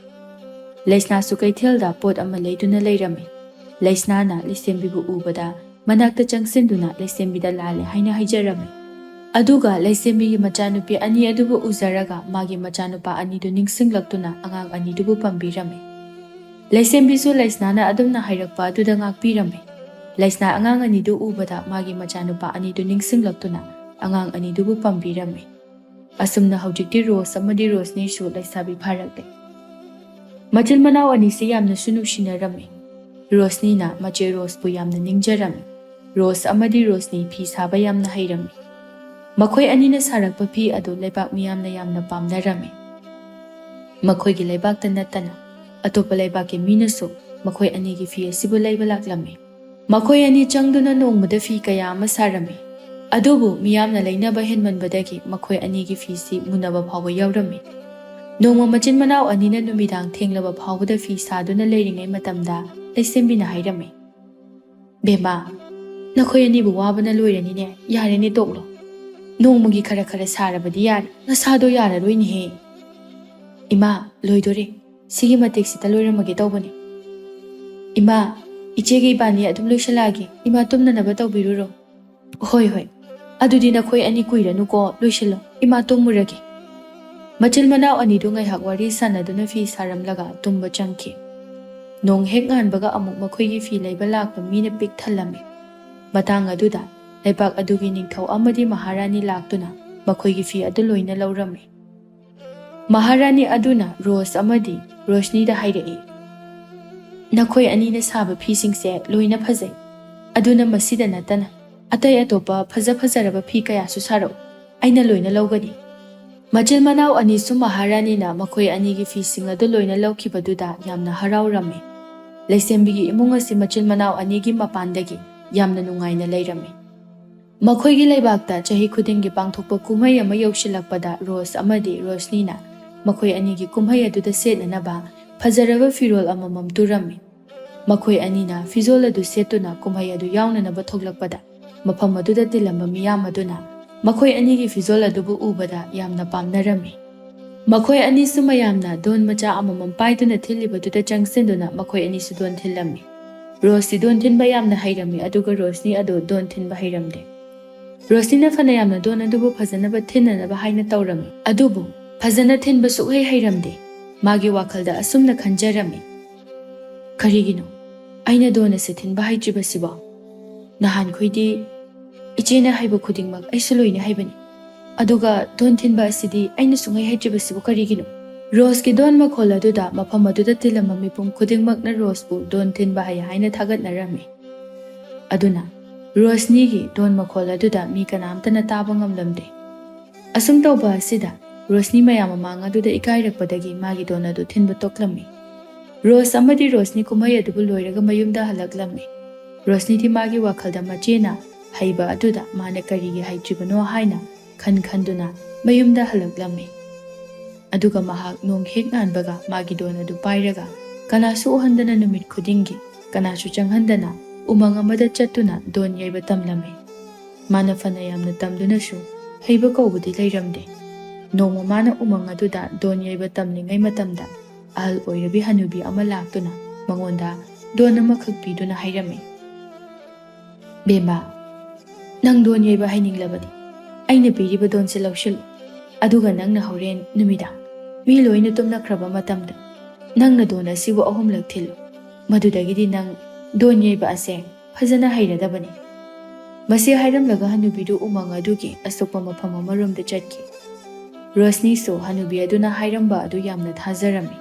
ꯂꯩꯁꯅꯥꯁꯨ ꯀꯩꯊꯦꯜꯗ ꯄꯣꯠ ꯑꯃ ꯂꯩꯗꯨꯅ ꯂꯩꯔꯝꯃꯤ꯫ ꯂꯩꯁꯅꯥꯅ ꯂꯩꯁꯦꯝꯕꯤꯕꯨ ꯎꯕꯗ ꯃꯅꯥꯛꯇ ꯆꯪꯁꯤꯟꯗꯨꯅ ꯂꯩꯁꯦꯝꯕꯤꯗ ꯂꯥꯜꯂꯦ ꯍꯥꯏꯅ ꯍꯥꯏꯖꯔꯝꯃꯤ꯫ ꯑꯗꯨꯒ ꯂꯩꯁꯦꯝꯕꯤꯒꯤ ꯃꯆꯥꯅꯨꯄꯤ 2 ꯑꯗꯨꯕꯨ ꯎꯖꯔꯒ ꯃꯥꯒꯤ ꯃꯆꯥꯅꯨꯄꯥ 2ꯗꯨ ꯅꯤꯡꯁꯤꯡꯂꯛꯇꯨꯅ ꯑꯉꯥꯡ 2ꯗꯨꯕꯨ ꯄꯝꯕꯤꯔꯝꯃꯤ꯫ ꯂꯩꯁꯦꯝꯕꯤꯁꯨ ꯂꯩꯁꯅꯥꯅ ꯑꯗꯨꯝꯅ ꯍꯥꯏꯔꯛꯄ ꯑꯗꯨꯗ ꯉꯥꯛꯄꯤꯔꯝꯃꯤ꯫ ꯂꯩꯁꯅꯥ ꯑꯉꯥꯡ 2ꯗꯨ ꯎꯕꯗ ꯃꯥꯒꯤ ꯃꯆꯥꯅꯨꯄꯥ 2ꯗꯨ ꯅꯤꯡꯁꯤꯡꯂꯛꯇꯨꯅ ꯑꯉꯥꯡ 2ꯗꯨꯕꯨ ꯄꯝꯕꯤꯔꯝꯃꯤ꯫ ꯑꯁꯨꯝꯅ ꯍꯧꯖꯤꯛꯇꯤ ꯔꯣꯁ ꯑꯃꯗꯤ ꯔꯣꯁꯅꯤꯁꯨ ꯂꯩꯁꯥꯕꯤ ꯐꯥꯔꯛꯂꯦ꯫ ꯃꯆꯤꯟ ꯃꯅꯥꯎ ꯑꯅꯤꯁꯤ ꯌꯥꯝꯅꯁꯨ ꯅꯨꯡꯁꯤꯅꯔꯝꯃꯤ꯫ ꯔꯣꯁꯅꯤꯅ ꯃꯆꯦ ꯔꯣꯁꯄꯨ ꯌꯥꯝꯅ ꯅꯤꯡꯖꯔꯝꯃꯤ꯫ ꯔꯣꯁ ꯑꯃꯗꯤ ꯔꯣꯁꯅꯤ ꯐꯤ ꯁꯥꯕ ꯌꯥꯝꯅ ꯍꯩꯔꯝꯃꯤ꯫ ꯃꯈꯣꯏ ꯑꯅꯤꯅ ꯁꯥꯔꯛꯄ ꯐꯤ ꯑꯗꯨ ꯂꯩꯕꯥꯛ ꯃꯤꯌꯥꯝꯅ ꯌꯥꯝꯅ ꯄꯥꯝꯅꯔꯝꯃꯤ꯫ ꯃꯈꯣꯏꯒꯤ ꯂꯩꯕꯥꯛꯇ ꯅꯠꯇꯅ ꯑꯇꯣꯞꯄ ꯂꯩꯕꯥꯛꯀꯤ ꯃꯤꯅꯁꯨ ꯃꯈꯣꯏ ꯑꯅꯤꯒꯤ ꯐꯤ ꯑꯁꯤꯕꯨ ꯂꯩꯕ ꯂꯥꯛꯂꯝꯃꯤ꯫ ꯃꯈꯣꯏ ꯑꯅꯤ ꯆꯪꯗꯨꯅ ꯅꯣꯡꯃꯗ ꯐꯤ ꯀꯌా ꯑꯃ ꯁꯥꯔꯝꯃꯤ꯫ ꯑꯗꯨꯕꯨ ꯃꯤꯌꯥꯝꯅ ꯂꯩꯅꯕ ꯍꯦꯟꯃꯟꯕꯗꯒꯤ ꯃꯈꯣꯏ ꯑꯅꯤꯒꯤ ꯐꯤꯁꯤ ꯃꯨꯟꯅꯕ ꯐꯥꯎꯕ ꯌꯥꯎꯔꯝꯃꯤ꯫ ꯅꯣꯡꯃ ꯃꯆꯤꯟ ꯃꯅꯥꯎ 2ꯅ ꯅꯨꯃꯤꯗꯥꯡ ꯊꯦꯡꯂꯕ ꯐꯥꯎꯕꯗ ꯐꯤ ꯁꯥꯗꯨꯅ ꯂꯩꯔꯤꯉꯩ ꯃꯇꯝꯗ ꯂꯩꯁꯦꯝꯕꯤꯅ ꯍꯥꯏꯔꯝꯃꯤ, "ꯕꯦꯝꯃꯥ, ꯅꯈꯣꯏ ꯑꯅꯤꯕꯨ ꯋꯥꯕꯅ ꯂꯣꯏꯔꯅꯤꯅꯦ, ꯌꯥꯔꯦꯅꯦ ꯇꯣꯛꯂꯣ꯫ ꯅꯣꯡꯃꯒꯤ ꯈꯔ ꯁꯥꯔꯕꯗꯤ ꯌꯥꯔꯦ, ꯅꯁꯥꯗꯣ ꯌꯥꯔꯔꯣꯏꯅꯦꯍꯦ." "ꯏꯃꯥ, ꯂꯣꯏꯗꯣꯔꯦ, ꯁꯤꯒꯤ ꯃꯇꯦꯛꯁꯤꯗ ꯂꯣꯏꯔꯝꯃꯒꯦ ꯇꯧꯕꯅꯤ." "ꯏꯃꯥ, ꯏꯆꯦꯒ ꯏꯕꯥꯅꯤ ꯑꯗꯨꯝ ꯂꯣꯏꯁꯤꯜꯂꯛꯑꯒꯦ, ꯏꯃꯥ ꯇꯨꯝꯅꯅꯕ ꯇꯧꯕꯤꯔꯨꯔꯣ." "ꯍꯣꯏ, ꯑꯗꯨꯗꯤ ꯅꯈꯣꯏ ꯑꯅꯤ ꯀꯨꯏꯔꯅꯨꯀꯣ, ꯂꯣꯏꯁꯤꯜꯂꯣ, ꯏꯃꯥ ꯇꯨꯝꯃꯨꯔꯒꯦ." ꯃꯆꯤꯟ ꯃꯅꯥꯎ 2ꯗꯨ ꯉꯥꯏꯍꯥꯛ ꯋꯥꯔꯤ ꯁꯥꯟꯅꯗꯨꯅ ꯐꯤ ꯁꯥꯔꯝꯂꯒ ꯇꯨꯝꯕ ꯆꯪꯈꯤ꯫ ꯅꯣꯡ ꯍꯦꯛ ꯉꯥꯟꯕꯒ ꯑꯃꯨꯛ ꯃꯈꯣꯏꯒꯤ ꯐꯤ ꯂꯩꯕ ꯂꯥꯛꯄ ꯃꯤꯅ ꯄꯤꯛ ꯊꯜꯂꯝꯃꯤ꯫ ꯃꯇꯥꯡ ꯑꯗꯨꯗ ꯂꯩꯄꯥꯛ ꯑꯗꯨꯒꯤ ꯅꯤꯡꯊꯧ ꯑꯃꯗꯤ ꯃꯍꯥꯔꯥꯅꯤ ꯂꯥꯛꯇꯨꯅ ꯃꯈꯣꯏꯒꯤ ꯐꯤ ꯑꯗꯨ ꯂꯣꯏꯅ ꯂꯧꯔꯝꯃꯤ꯫ ꯃꯍꯥꯔꯥꯅꯤ ꯑꯗꯨꯅ ꯔꯣꯁ ꯑꯃꯗꯤ ꯔꯣꯁꯅꯤꯗ ꯍꯥꯏꯔꯛꯏ, "ꯅꯈꯣꯏ ꯑꯅꯤꯅ ꯁꯥꯕ ꯐꯤꯁꯤꯡꯁꯦ ꯂꯣꯏꯅ ꯐꯖꯩ, ꯑꯗꯨꯅ ꯃꯁꯤꯗ ꯅꯠꯇꯅ ꯑꯇꯩ ꯑꯇꯣꯞꯄ ꯐꯖꯔꯕ ꯐꯤ ꯀꯌꯥꯁꯨ ꯁꯥꯔꯛꯎ, ꯑꯩꯅ ꯂꯣꯏꯅ ꯂꯧꯒꯅꯤ." ꯃꯆꯤꯟ ꯃꯅꯥꯎ 2ꯁꯨ ꯃꯍꯥꯔꯥꯅꯤꯅ ꯃꯈꯣꯏ ꯑꯅꯤꯒꯤ ꯐꯤꯁꯤꯡ ꯑꯗꯨ ꯂꯣꯏꯅ ꯂꯧꯈꯤꯕꯗꯨꯗ ꯌꯥꯝꯅ ꯍꯔꯥꯎꯔꯝꯃꯤ꯫ ꯂꯩꯁꯦꯝꯕꯤꯒꯤ ꯏꯃꯨꯡ ꯑꯁꯤ ꯃꯆꯤꯟ ꯃꯅꯥꯎ 2ꯒꯤ ꯃꯄꯥꯟꯗꯒꯤ ꯌꯥꯝꯅ ꯅꯨꯡꯉꯥꯏꯅ ꯂꯩꯔꯝꯃꯤ꯫ ꯃꯈꯣꯏꯒꯤ ꯂꯩꯕꯥꯛꯇ ꯆꯍꯤ ꯈꯨꯗꯤꯡꯒꯤ ꯄꯥꯡꯊꯣꯛꯄ ꯀꯨꯝꯍꯩ ꯑꯃ ꯌꯧꯁꯤꯜꯂꯛꯄꯗ ꯔꯣꯁ ꯑꯃꯗꯤ ꯔꯣꯁꯅꯤꯅ ꯃꯈꯣꯏ ꯑꯅꯤꯒꯤ ꯀꯨꯝꯍꯩ ꯑꯗꯨꯗ ꯁꯦꯠꯅꯅꯕ ꯐꯖꯔꯕ ꯐꯤꯔꯣꯜ ꯑꯃꯃꯝ ꯇꯨꯔꯝꯃꯤ꯫ ꯃꯈꯣꯏ ꯑꯅꯤꯅ ꯐꯤꯖꯣꯜ ꯑꯗꯨ ꯁꯦꯠꯇꯨꯅ ꯀꯨꯝꯍꯩ ꯑꯗꯨ ꯌꯥꯎꯅꯅꯕ ꯊꯣꯛꯂꯛꯄꯗ ꯃꯐꯝ ꯑꯗꯨꯗ ꯇꯤꯜꯂꯝꯕ ꯃꯤꯌꯥꯝ ꯑꯗꯨꯅ ꯃꯈꯣꯏ ꯑꯅꯤꯒꯤ ꯐꯤꯖꯣꯜ ꯑꯗꯨꯕꯨ ꯎꯕꯗ ꯌꯥꯝꯅ ꯄꯥꯝꯅꯔꯝꯃꯤ꯫ ꯃꯈꯣꯏ ꯑꯅꯤꯁꯨ ꯃꯌꯥꯝꯅ ꯗꯣꯟ ꯃꯆꯥ ꯑꯃꯃꯝ ꯄꯥꯏꯗꯨꯅ ꯊꯤꯜꯂꯤꯕꯗꯨꯗ ꯆꯪꯁꯤꯟꯗꯨꯅ ꯃꯈꯣꯏ ꯑꯅꯤꯁꯨ ꯗꯣꯟ ꯊꯤꯜꯂꯝꯃꯤ꯫ ꯔꯣꯁꯇꯤ ꯗꯣꯟ ꯊꯤꯟꯕ ꯌꯥꯝꯅ ꯍꯩꯔꯝꯃꯤ, ꯑꯗꯨꯒ ꯔꯣꯁꯅꯤ ꯑꯗꯨ ꯗꯣꯟ ꯊꯤꯟꯕ ꯍꯩꯔꯝꯗꯦ꯫ ꯔꯣꯁꯅꯤꯅ ꯐꯅꯌꯥꯝꯅ ꯗꯣꯟ ꯑꯗꯨꯕꯨ ꯐꯖꯅꯕ ꯊꯤꯟꯅꯅꯕ ꯍꯥꯏꯅ ꯇꯧꯔꯝꯃꯤ, ꯑꯗꯨꯕꯨ ꯐꯖꯅ ꯊꯤꯟꯕ ꯁꯨꯛꯍꯩ ꯍꯩꯔꯝꯗꯦ꯫ ꯃꯥꯒꯤ ꯋꯥꯈꯜꯗ ꯑꯁꯨꯝꯅ ꯈꯟꯖꯔꯝꯃꯤ, ꯀꯔꯤꯒꯤꯅꯣ ꯑꯩꯅ ꯗꯣꯟ ꯑꯁꯤ ꯊꯤꯟꯕ ꯍꯩꯇ꯭ꯔꯤꯕꯁꯤꯕꯣ? ꯅꯍꯥꯟꯈꯣꯏꯗꯤ ꯏꯆꯦꯅ ꯍꯩꯕ ꯈꯨꯗꯤꯡꯃꯛ ꯑꯩꯁꯨ ꯂꯣꯏꯅ ꯍꯩꯕꯅꯤ, ꯑꯗꯨꯒ ꯗꯣꯟ ꯊꯤꯟꯕ ꯑꯁꯤꯗꯤ ꯑꯩꯅ ꯁꯨꯡꯍꯩ ꯍꯩꯇ꯭ꯔꯤꯕꯁꯤꯕꯨ ꯀꯔꯤꯒꯤꯅꯣ? ꯔꯣꯁꯀꯤ ꯗꯣꯟ ꯃꯈꯣꯜ ꯑꯗꯨꯗ ꯃꯐꯝ ꯑꯗꯨꯗ ꯇꯤꯜꯂꯝꯕ ꯃꯤꯄꯨꯝ ꯈꯨꯗꯤꯡꯃꯛꯅ ꯔꯣꯁꯄꯨ ꯗꯣꯟ ꯊꯤꯟꯕ ꯍꯩ ꯍꯥꯏꯅ ꯊꯥꯒꯠꯅꯔꯝꯃꯤ꯫ ꯑꯗꯨꯅ ꯔꯣꯁꯅꯤꯒꯤ ꯗꯣꯟ ꯃꯈꯣꯜ ꯑꯗꯨꯗ ꯃꯤ ꯀꯅꯥꯝꯇꯅ ꯇꯥꯕ ꯉꯝꯂꯝꯗꯦ꯫ ꯑꯁꯨꯝ ꯇꯧꯕ ꯑꯁꯤꯗ ꯔꯣꯁꯅꯤ ꯃꯌꯥꯝ ꯃꯃꯥꯡ ꯑꯗꯨꯗ ꯏꯀꯥꯏꯔꯛꯄꯗꯒꯤ ꯃꯥꯒꯤ ꯗꯣꯟ ꯑꯗꯨ ꯊꯤꯟꯕ ꯇꯣꯛꯂꯝꯃꯤ꯫ ꯔꯣꯁ ꯑꯃꯗꯤ ꯔꯣꯁꯅꯤ ꯀꯨꯝꯍꯩ ꯑꯗꯨꯕꯨ ꯂꯣꯏꯔꯒ ꯃꯌꯨꯝꯗ ꯍꯜꯂꯛꯂꯝꯃꯤ꯫ ꯔꯣꯁꯅꯤꯗꯤ ꯃꯥꯒꯤ ꯋꯥꯈꯜꯗ ꯃꯆꯦꯅ ꯍꯩꯕ ꯑꯗꯨꯗ ꯃꯥꯅ ꯀꯔꯤꯒꯤ ꯍꯩꯇ꯭ꯔꯤꯕꯅꯣ ꯍꯥꯏꯅ ꯈꯟꯗꯨꯅ ꯃꯌꯨꯝꯗ ꯍꯜꯂꯛꯂꯝꯃꯤ꯫ ꯑꯗꯨꯒ ꯃꯍꯥꯛ ꯅꯣꯡ ꯍꯦꯛ ꯉꯥꯟꯕꯒ ꯃꯥꯒꯤ ꯗꯣꯟ ꯑꯗꯨ ꯄꯥꯏꯔꯒ ꯀꯅꯥꯁꯨ ꯎꯍꯟꯗꯅ ꯅꯨꯃꯤꯠ ꯈꯨꯗꯤꯡꯒꯤ ꯀꯅꯥꯁꯨ ꯆꯪꯍꯟꯗꯅ ꯎꯃꯪ ꯑꯃꯗ ꯆꯠꯇꯨꯅ ꯗꯣꯟ ꯌꯩꯕ ꯇꯝꯂꯝꯃꯤ꯫ ꯃꯥꯅ ꯐꯅꯌꯥꯝꯅ ꯇꯝꯗꯨꯅꯁꯨ ꯍꯩꯕ ꯀꯧꯕꯗꯤ ꯂꯩꯔꯝꯗꯦ꯫ ꯅꯣꯡꯃ ꯃꯥꯅ ꯎꯃꯪ ꯑꯗꯨꯗ ꯗꯣꯟ ꯌꯩꯕ ꯇꯝꯂꯤꯉꯩ ꯃꯇꯝꯗ ꯑꯍꯜ ꯑꯣꯏꯔꯕꯤ ꯍꯅꯨꯕꯤ ꯑꯃ ꯂꯥꯛꯇꯨꯅ ꯃꯉꯣꯟꯗ ꯗꯣꯟ ꯑꯃꯈꯛ ꯄꯤꯗꯨꯅ ꯍꯥꯏꯔꯝꯃꯤ, ꯕꯦꯝꯕꯥ, ꯅꯪ ꯗꯣꯟ ꯌꯩꯕ ꯍꯩꯅꯤꯡꯂꯕꯗꯤ ꯑꯩꯅ ꯄꯤꯔꯤꯕ ꯗꯣꯟꯁꯦ ꯂꯧꯁꯤꯜꯂꯨ, ꯑꯗꯨꯒ ꯅꯪꯅ ꯍꯣꯔꯦꯟ ꯅꯨꯃꯤꯗꯥꯡ ꯃꯤ ꯂꯣꯏꯅ ꯇꯨꯝꯅꯈ꯭ꯔꯕ ꯃꯇꯝꯗ ꯅꯪꯅ ꯗꯣꯟ ꯑꯁꯤꯕꯨ 3ꯂꯛ ꯊꯤꯜꯂꯨ꯫ ꯃꯗꯨꯗꯒꯤꯗꯤ ꯅꯪ ꯗꯣꯟ ꯌꯩꯕ ꯑꯁꯦ ꯐꯖꯅ ꯍꯩꯔꯗꯕꯅꯤ꯫ ꯃꯁꯤ ꯍꯥꯏꯔꯝꯂꯒ ꯍꯅꯨꯕꯤꯗꯨ ꯎꯃꯪ ꯑꯗꯨꯒꯤ ꯑꯁꯣꯛꯄ ꯃꯐꯝ ꯑꯃꯔꯣꯝꯗ ꯆꯠꯈꯤ꯫ ꯔꯣꯁꯅꯤꯁꯨ ꯍꯅꯨꯕꯤ ꯑꯗꯨꯅ ꯍꯥꯏꯔꯝꯕ ꯑꯗꯨ ꯌꯥꯝꯅ ꯊꯥꯖꯔꯝꯃꯤ꯫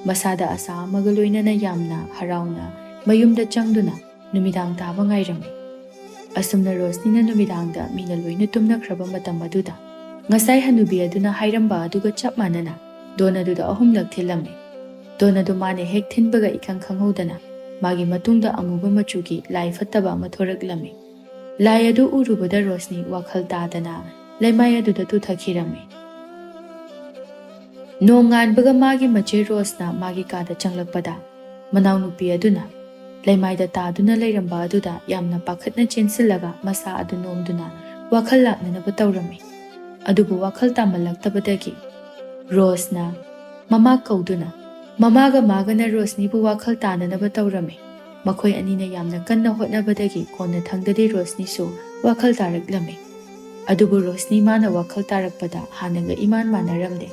ꯃꯁꯥꯗ ꯑꯁꯥ ꯑꯃꯒ ꯂꯣꯏꯅꯅ ꯌꯥꯝꯅ ꯍꯔꯥꯎꯅ ꯃꯌꯨꯝꯗ ꯆꯪꯗꯨꯅ ꯅꯨꯃꯤꯗꯥꯡ ꯇꯥꯕ ꯉꯥꯏꯔꯝꯃꯤ꯫ ꯑꯁꯨꯝꯅ ꯔꯣꯁꯅꯤꯅ ꯅꯨꯃꯤꯗꯥꯡꯗ ꯃꯤꯅ ꯂꯣꯏꯅ ꯇꯨꯝꯅꯈ꯭ꯔꯕ ꯃꯇꯝ ꯑꯗꯨꯗ ꯉꯁꯥꯏ ꯍꯅꯨꯕꯤ ꯑꯗꯨꯅ ꯍꯥꯏꯔꯝꯕ ꯑꯗꯨꯒ ꯆꯞ ꯃꯥꯟꯅꯅ ꯗꯣꯟ ꯑꯗꯨꯗ 3ꯂꯛ ꯊꯤꯜꯂꯝꯃꯤ꯫ ꯗꯣꯟ ꯑꯗꯨ ꯃꯥꯅ ꯍꯦꯛ ꯊꯤꯟꯕꯒ ꯏꯈꯪ ꯈꯪꯍꯧꯗꯅ ꯃꯥꯒꯤ ꯃꯇꯨꯡꯗ ꯑꯃꯨꯕ ꯃꯆꯨꯒꯤ ꯂꯥꯏ ꯐꯠꯇꯕ ꯑꯃ ꯊꯣꯔꯛꯂꯝꯃꯤ꯫ ꯂꯥꯏ ꯑꯗꯨ ꯎꯔꯨꯕꯗ ꯔꯣꯁꯅꯤ ꯋꯥꯈꯜ ꯇꯥꯗꯅ ꯂꯩꯃꯥꯏ ꯑꯗꯨꯗ ꯇꯨꯊꯈꯤꯔꯝꯃꯤ꯫ ꯅꯣꯡ ꯉꯥꯟꯕꯒ ꯃꯥꯒꯤ ꯃꯆꯦ ꯔꯣꯁꯅ ꯃꯥꯒꯤ ꯀꯥꯗ ꯆꯪꯂꯛꯄꯗ ꯃꯅꯥꯎꯅꯨꯄꯤ ꯑꯗꯨꯅ ꯂꯩꯃꯥꯏꯗ ꯇꯥꯗꯨꯅ ꯂꯩꯔꯝꯕ ꯑꯗꯨꯗ ꯌꯥꯝꯅ ꯄꯥꯈꯠꯅ ꯆꯦꯟꯁꯤꯜꯂꯒ ꯃꯁꯥ ꯑꯗꯨ ꯅꯣꯝꯗꯨꯅ ꯋꯥꯈꯜ ꯂꯥꯛꯅꯅꯕ ꯇꯧꯔꯝꯃꯤ꯫ ꯑꯗꯨꯕꯨ ꯋꯥꯈꯜ ꯇꯥꯃꯜꯂꯛꯇꯕꯗꯒꯤ ꯔꯣꯁꯅ ꯃꯃꯥ ꯀꯧꯗꯨꯅ ꯃꯃꯥꯒ ꯃꯥꯒꯅ ꯔꯣꯁꯅꯤꯕꯨ ꯋꯥꯈꯜ ꯇꯥꯅꯅꯕ ꯇꯧꯔꯝꯃꯤ꯫ ꯃꯈꯣꯏ ꯑꯅꯤꯅ ꯌꯥꯝꯅ ꯀꯟꯅ ꯍꯣꯠꯅꯕꯗꯒꯤ ꯀꯣꯟꯅ ꯊꯪꯗꯗꯤ ꯔꯣꯁꯅꯤꯁꯨ ꯋꯥꯈꯜ ꯇꯥꯔꯛꯂꯝꯃꯤ꯫ ꯑꯗꯨꯕꯨ ꯔꯣꯁꯅꯤ ꯃꯥꯅ ꯋꯥꯈꯜ ꯇꯥꯔꯛꯄꯗ ꯍꯥꯟꯅꯒ ꯏꯃꯥꯟ ꯃꯥꯟꯅꯔꯝꯗꯦ꯫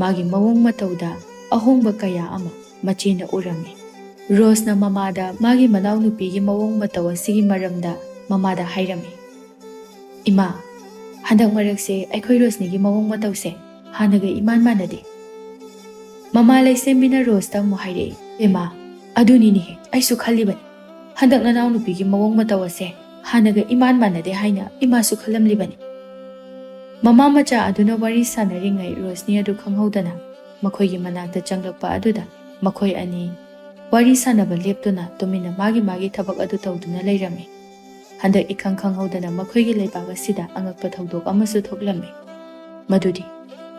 ꯃꯥꯒꯤ ꯃꯑꯣꯡ ꯃꯇꯧꯗ ꯑꯍꯣꯡꯕ ꯀꯌꯥ ꯑꯃ ꯃꯆꯦꯅ ꯎꯔꯝꯃꯤ꯫ ꯔꯣꯁꯅ ꯃꯃꯥꯗ ꯃꯥꯒꯤ ꯃꯅꯥꯎꯅꯨꯄꯤꯒꯤ ꯃꯑꯣꯡ ꯃꯇꯧ ꯑꯁꯤꯒꯤ ꯃꯔꯝꯗ ꯃꯃꯥꯗ ꯍꯥꯏꯔꯝꯃꯤ, ꯏꯃꯥ, ꯍꯟꯗꯛ ꯃꯔꯛꯁꯦ ꯑꯩꯈꯣꯏ ꯔꯣꯁꯅꯤꯒꯤ ꯃꯑꯣꯡ ꯃꯇꯧꯁꯦ ꯍꯥꯟꯅꯒ ꯏꯃꯥꯟ ꯃꯥꯟꯅꯗꯦ꯫ ꯃꯃꯥ ꯂꯩꯁꯦꯝꯕꯤꯅ ꯔꯣꯁꯇ ꯑꯃꯨꯛ ꯍꯥꯏꯔꯛꯏ, ꯏꯃꯥ, ꯑꯗꯨꯅꯤꯅꯦꯍꯦ ꯑꯩꯁꯨ ꯈꯜꯂꯤꯕꯅꯤ, ꯍꯟꯗꯛ ꯅꯅꯥꯎꯅꯨꯄꯤꯒꯤ ꯃꯑꯣꯡ ꯃꯇꯧ ꯑꯁꯦ ꯍꯥꯟꯅꯒ ꯏꯃꯥꯟ ꯃꯥꯟꯅꯗꯦ ꯍꯥꯏꯅ ꯏꯃꯥꯁꯨ ꯈꯜꯂꯝꯂꯤꯕꯅꯤ꯫ ꯃꯃꯥ ꯃꯆꯥ ꯑꯗꯨꯅ ꯋꯥꯔꯤ ꯁꯥꯟꯅꯔꯤꯉꯩ ꯔꯣꯁꯅꯤ ꯑꯗꯨ ꯈꯪꯍꯧꯗꯅ ꯃꯈꯣꯏꯒꯤ ꯃꯅꯥꯛꯇ ꯆꯪꯂꯛꯄ ꯑꯗꯨꯗ ꯃꯈꯣꯏ ꯑꯅꯤ ꯋꯥꯔꯤ ꯁꯥꯟꯅꯕ ꯂꯦꯞꯇꯨꯅ ꯇꯨꯃꯤꯟꯅ ꯃꯥꯒꯤ ꯊꯕꯛ ꯑꯗꯨ ꯇꯧꯗꯨꯅ ꯂꯩꯔꯝꯃꯤ꯫ ꯍꯟꯗꯛ ꯏꯈꯪ ꯈꯪꯍꯧꯗꯅ ꯃꯈꯣꯏꯒꯤ ꯂꯩꯕꯥꯛ ꯑꯁꯤꯗ ꯑꯉꯛꯄ ꯊꯧꯗꯣꯛ ꯑꯃꯁꯨ ꯊꯣꯛꯂꯝꯃꯤ꯫ ꯃꯗꯨꯗꯤ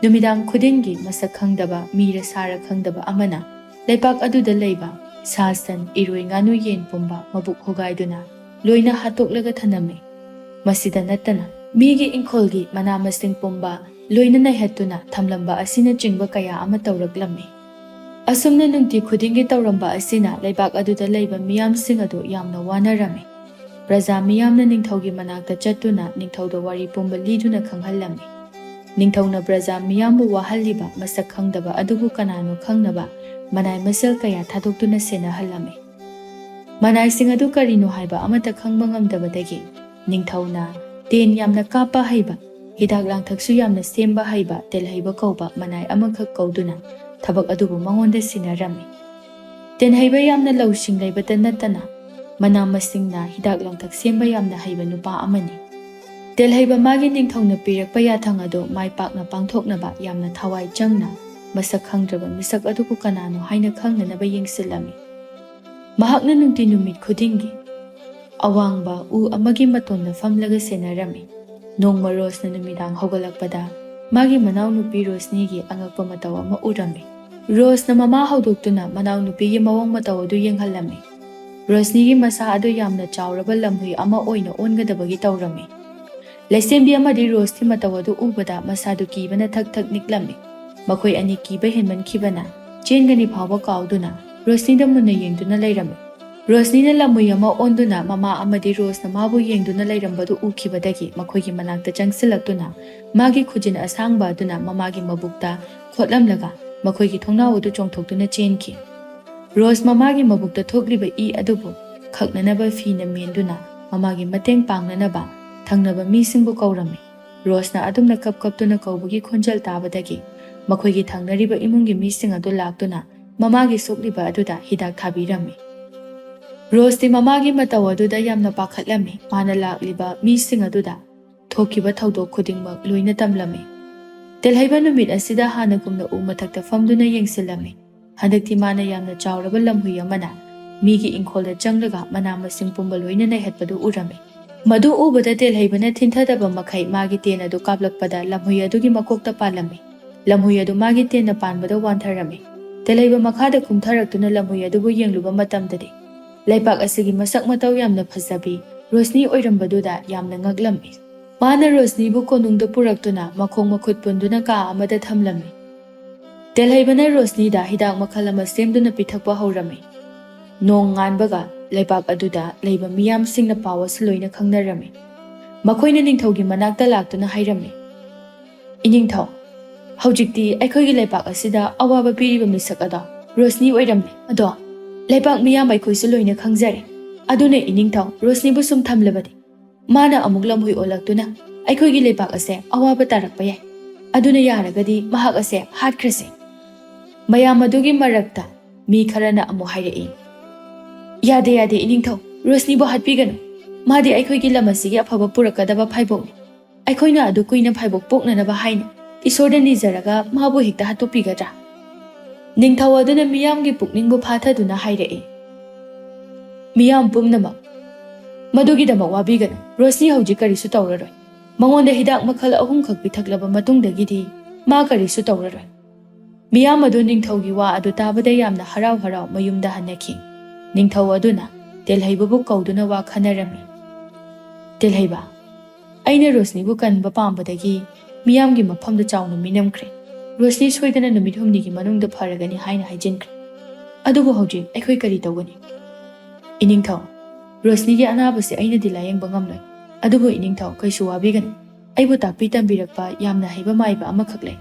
ꯅꯨꯃꯤꯗꯥꯡ ꯈꯨꯗꯤꯡꯒꯤ ꯃꯁꯛ ꯈꯪꯗꯕ ꯃꯤꯔ ꯁꯥꯔ ꯈꯪꯗꯕ ꯑꯃꯅ ꯂꯩꯕꯥꯛ ꯑꯗꯨꯗ ꯂꯩꯕ ꯁꯥ ꯁꯟ, ꯏꯔꯣꯏ ꯉꯥꯅꯨ ꯌꯦꯟ ꯄꯨꯝꯕ ꯃꯕꯨꯛ ꯍꯣꯒꯥꯏꯗꯨꯅ ꯂꯣꯏꯅ ꯍꯥꯠꯇꯣꯛꯂꯒ ꯊꯅꯝꯃꯤ꯫ ꯃꯁꯤꯗ ꯅꯠꯇꯅ ꯃꯤꯒꯤ ꯏꯪꯈꯣꯜꯒꯤ ꯃꯅꯥ ꯃꯁꯤꯡ ꯄꯨꯝꯕ ꯂꯣꯏꯅ ꯅꯩꯍꯠꯇꯨꯅ ꯊꯝꯂꯝꯕ ꯑꯁꯤꯅꯆꯤꯡꯕ ꯀꯌꯥ ꯑꯃ ꯇꯧꯔꯛꯂꯝꯃꯤ꯫ ꯑꯁꯨꯝꯅ ꯅꯨꯡꯇꯤ ꯈꯨꯗꯤꯡꯒꯤ ꯇꯧꯔꯝꯕ ꯑꯁꯤꯅ ꯂꯩꯕꯥꯛ ꯑꯗꯨꯗ ꯂꯩꯕ ꯃꯤꯌꯥꯝꯁꯤꯡ ꯑꯗꯨ ꯌꯥꯝꯅ ꯋꯥꯅꯔꯝꯃꯤ꯫ ꯄ꯭ꯔꯖꯥ ꯃꯤꯌꯥꯝꯅ ꯅꯤꯡꯊꯧꯒꯤ ꯃꯅꯥꯛꯇ ꯆꯠꯇꯨꯅ ꯅꯤꯡꯊꯧꯗ ꯋꯥꯔꯤ ꯄꯨꯝꯕ ꯂꯤꯗꯨꯅ ꯈꯪꯍꯜꯂꯝꯃꯤ꯫ ꯅꯤꯡꯊꯧꯅ ꯄ꯭ꯔꯖꯥ ꯃꯤꯌꯥꯝꯕꯨ ꯋꯥꯍꯜꯂꯤꯕ ꯃꯁꯛ ꯈꯪꯗꯕ ꯑꯗꯨꯕꯨ ꯀꯅꯥꯅꯣ ꯈꯪꯅꯕ ꯃꯅꯥꯏ ꯃꯁꯜ ꯀꯌꯥ ꯊꯥꯗꯣꯛꯇꯨꯅ ꯁꯦꯟꯅꯍꯜꯂꯝꯃꯤ꯫ ꯃꯅꯥꯏꯁꯤꯡ ꯑꯗꯨ ꯀꯔꯤꯅꯣ ꯍꯥꯏꯕ ꯑꯃꯠꯇ ꯈꯪꯕ ꯉꯝꯗꯕꯗꯒꯤ ꯅꯤꯡꯊꯧꯅ ꯇꯦꯟ ꯌꯥꯝꯅ ꯀꯥꯞꯄ ꯍꯩꯕ, ꯍꯤꯗꯥꯛ ꯂꯥꯡꯊꯛꯁꯨ ꯌꯥꯝꯅ ꯁꯦꯝꯕ ꯍꯩꯕ ꯇꯦꯜꯍꯩꯕ ꯀꯧꯕ ꯃꯅꯥꯏ ꯑꯃꯈꯛ ꯀꯧꯗꯨꯅ ꯊꯕꯛ ꯑꯗꯨꯕꯨ ꯃꯉꯣꯟꯗ ꯁꯤꯟꯅꯔꯝꯃꯤ꯫ ꯇꯦꯟꯍꯩꯕ ꯌꯥꯝꯅ ꯂꯧꯁꯤꯡ ꯂꯩꯕꯇ ꯅꯠꯇꯅ ꯃꯅꯥ ꯃꯁꯤꯡꯅ ꯍꯤꯗꯥꯛ ꯂꯥꯡꯊꯛ ꯁꯦꯝꯕ ꯌꯥꯝꯅ ꯍꯩꯕ ꯅꯨꯄꯥ ꯑꯃꯅꯤ꯫ ꯇꯦꯜꯍꯩꯕ ꯃꯥꯒꯤ ꯅꯤꯡꯊꯧꯅ ꯄꯤꯔꯛꯄ ꯌꯥꯊꯪ ꯑꯗꯨ ꯃꯥꯏ ꯄꯥꯛꯅ ꯄꯥꯡꯊꯣꯛꯅꯕ ꯌꯥꯝꯅ ꯊꯋꯥꯏ ꯆꯪꯅ ꯃꯁꯛ ꯈꯪꯗ꯭ꯔꯕ ꯃꯤꯁꯛ ꯑꯗꯨꯕꯨ ꯀꯅꯥꯅꯣ ꯍꯥꯏꯅ ꯈꯪꯅꯅꯕ ꯌꯦꯡꯁꯤꯜꯂꯝꯃꯤ꯫ ꯃꯍꯥꯛꯅ ꯅꯨꯡꯇꯤ ꯅꯨꯃꯤꯠ ꯈꯨꯗꯤꯡꯒꯤ ꯑꯋꯥꯡꯕ ꯎ ꯑꯃꯒꯤ ꯃꯇꯣꯟꯗ ꯐꯝꯂꯒ ꯁꯦꯟꯅꯔꯝꯃꯤ꯫ ꯅꯣꯡꯃ ꯔꯣꯁꯅ ꯅꯨꯃꯤꯗꯥꯡ ꯍꯧꯒꯠꯂꯛꯄꯗ ꯃꯥꯒꯤ ꯃꯅꯥꯎꯅꯨꯄꯤ ꯔꯣꯁꯅꯤꯒꯤ ꯑꯉꯛꯄ ꯃꯇꯧ ꯑꯃ ꯎꯔꯝꯃꯤ꯫ ꯔꯣꯁꯅ ꯃꯃꯥ ꯍꯧꯗꯣꯛꯇꯨꯅ ꯃꯅꯥꯎꯅꯨꯄꯤꯒꯤ ꯃꯑꯣꯡ ꯃꯇꯧ ꯑꯗꯨ ꯌꯦꯡꯍꯜꯂꯝꯃꯤ꯫ ꯔꯣꯁꯅꯤꯒꯤ ꯃꯁꯥ ꯑꯗꯨ ꯌꯥꯝꯅ ꯆꯥꯎꯔꯕ ꯂꯝꯍꯨꯏ ꯑꯃ ꯑꯣꯏꯅ ꯑꯣꯟꯒꯗꯕꯒꯤ ꯇꯧꯔꯝꯃꯤ꯫ ꯂꯩꯁꯦꯝꯕꯤ ꯑꯃꯗꯤ ꯔꯣꯁꯀꯤ ꯃꯇꯧ ꯑꯗꯨ ꯎꯕꯗ ꯃꯁꯥꯗꯨ ꯀꯤꯕꯅ ꯊꯛ ꯊꯛ ꯅꯤꯛꯂꯝꯃꯤ꯫ Makhoi ani kiba henmankhibana chengani phawba kauduna Rosnida munna yengduna leirame. Rosnina lamui ama onduna mama amadi Rosna mabu yengduna leirambadu ukibadagi makhoigi manakta changsilaktuna magi khujin asangba aduna mamagi mabukta khotlamlaga makhoigi thongnaw adu chongthoktuna chenki. Rose mamagi mabukta thokliba I adubu khaknanaba fina menduna mamagi mateng pangnanaba thangnaba misingbu kaurame. Rosna adumna kaptuna kaubagi khonjal tabadagi makhoigi thangnariba imungi mising adu laktuna mamagi sokliba aduda hidak thabirame. Rose di mamagi mataw aduda yamna pakhatlami mana lakliba mising aduda thokiba thaudok khudingmak loina tamlame. Telhaiba numit asida hana kumna u mathakta famduna yengsilame. Handakti mana yamna chawraba lamhui amana migi ingkholda changlaga mana masing pumba loina naihatpadu urame. Madu ubada telhaibana thinthadaba makhai magi ten adu kaplakpada lamhui adugi makokta palame. Lamhui adu magi ten na panbada wantharame. Telhaiba makhada kumtharaktuna lamhui adubu yengluba matamdadi Laipak asigi masak mataw yamna phasabi Rosni oirambaduda yamna ngaglami. Mana Rosni bu konungda puraktuna makhong makhut punduna ka amada thamlami. Telhaibana Rosni da hidak makhalama semduna pithakpa haurame. Nong nganbaga laipak aduda leiba miyam singna pawas loina khangnarame. Makhoina ningthaugi manakta laktuna hairame. Iningthau haujikti aikhoigi laipak asida awaba piriba misak ada Rosni oiramne ado Laipak miyam aikhoisu loina khangjare. Aduna iningthau Rosni bu sum thamlabadi. Mana amuk lamhui olaktuna aikhoigi laipak ase awaba tarakpa yai. Aduna yaragadi mahak ase hatkrase. Mayam adugi marakta mi kharana amu hairei. Yade iningthau Rosni bu hatpiganu. Madi aikhoigi lamasigi afaba purakadaba Phaibokni. Aikhoina adu kuina Phaibok poknanaba haina isorda nizaraga mabu hekta hatopigadra. Ningthau aduna miyamgi pukningbu phathaduna hairei. Miyam pumnamak madugidamak wabiganu Rosni hauji karisu tawraroi. Mangonda hidak makhal ahum khak pithaklaba matungdagidi ma karisu tawraroi. Miyam adu ningthaugi wa adu tabada yamna harau mayumda hanaki. Ningthau aduna telhaibabu kauduna wa khanarami. Telhaiba aina Rosni bu kanba pambadagi miyamgi mafamda chawna minamkhre. Rosni soidana numit humnigi manungda pharagani haina haijinkre. Adubu hauji aikhoi kari tawgani. Iningthau Rosni gi anabase aina dilayeng bangamloi. Adubu iningthau kaisu wabigani. Aibu takpi tambirakpa yamna haiba maiba amakhaklei.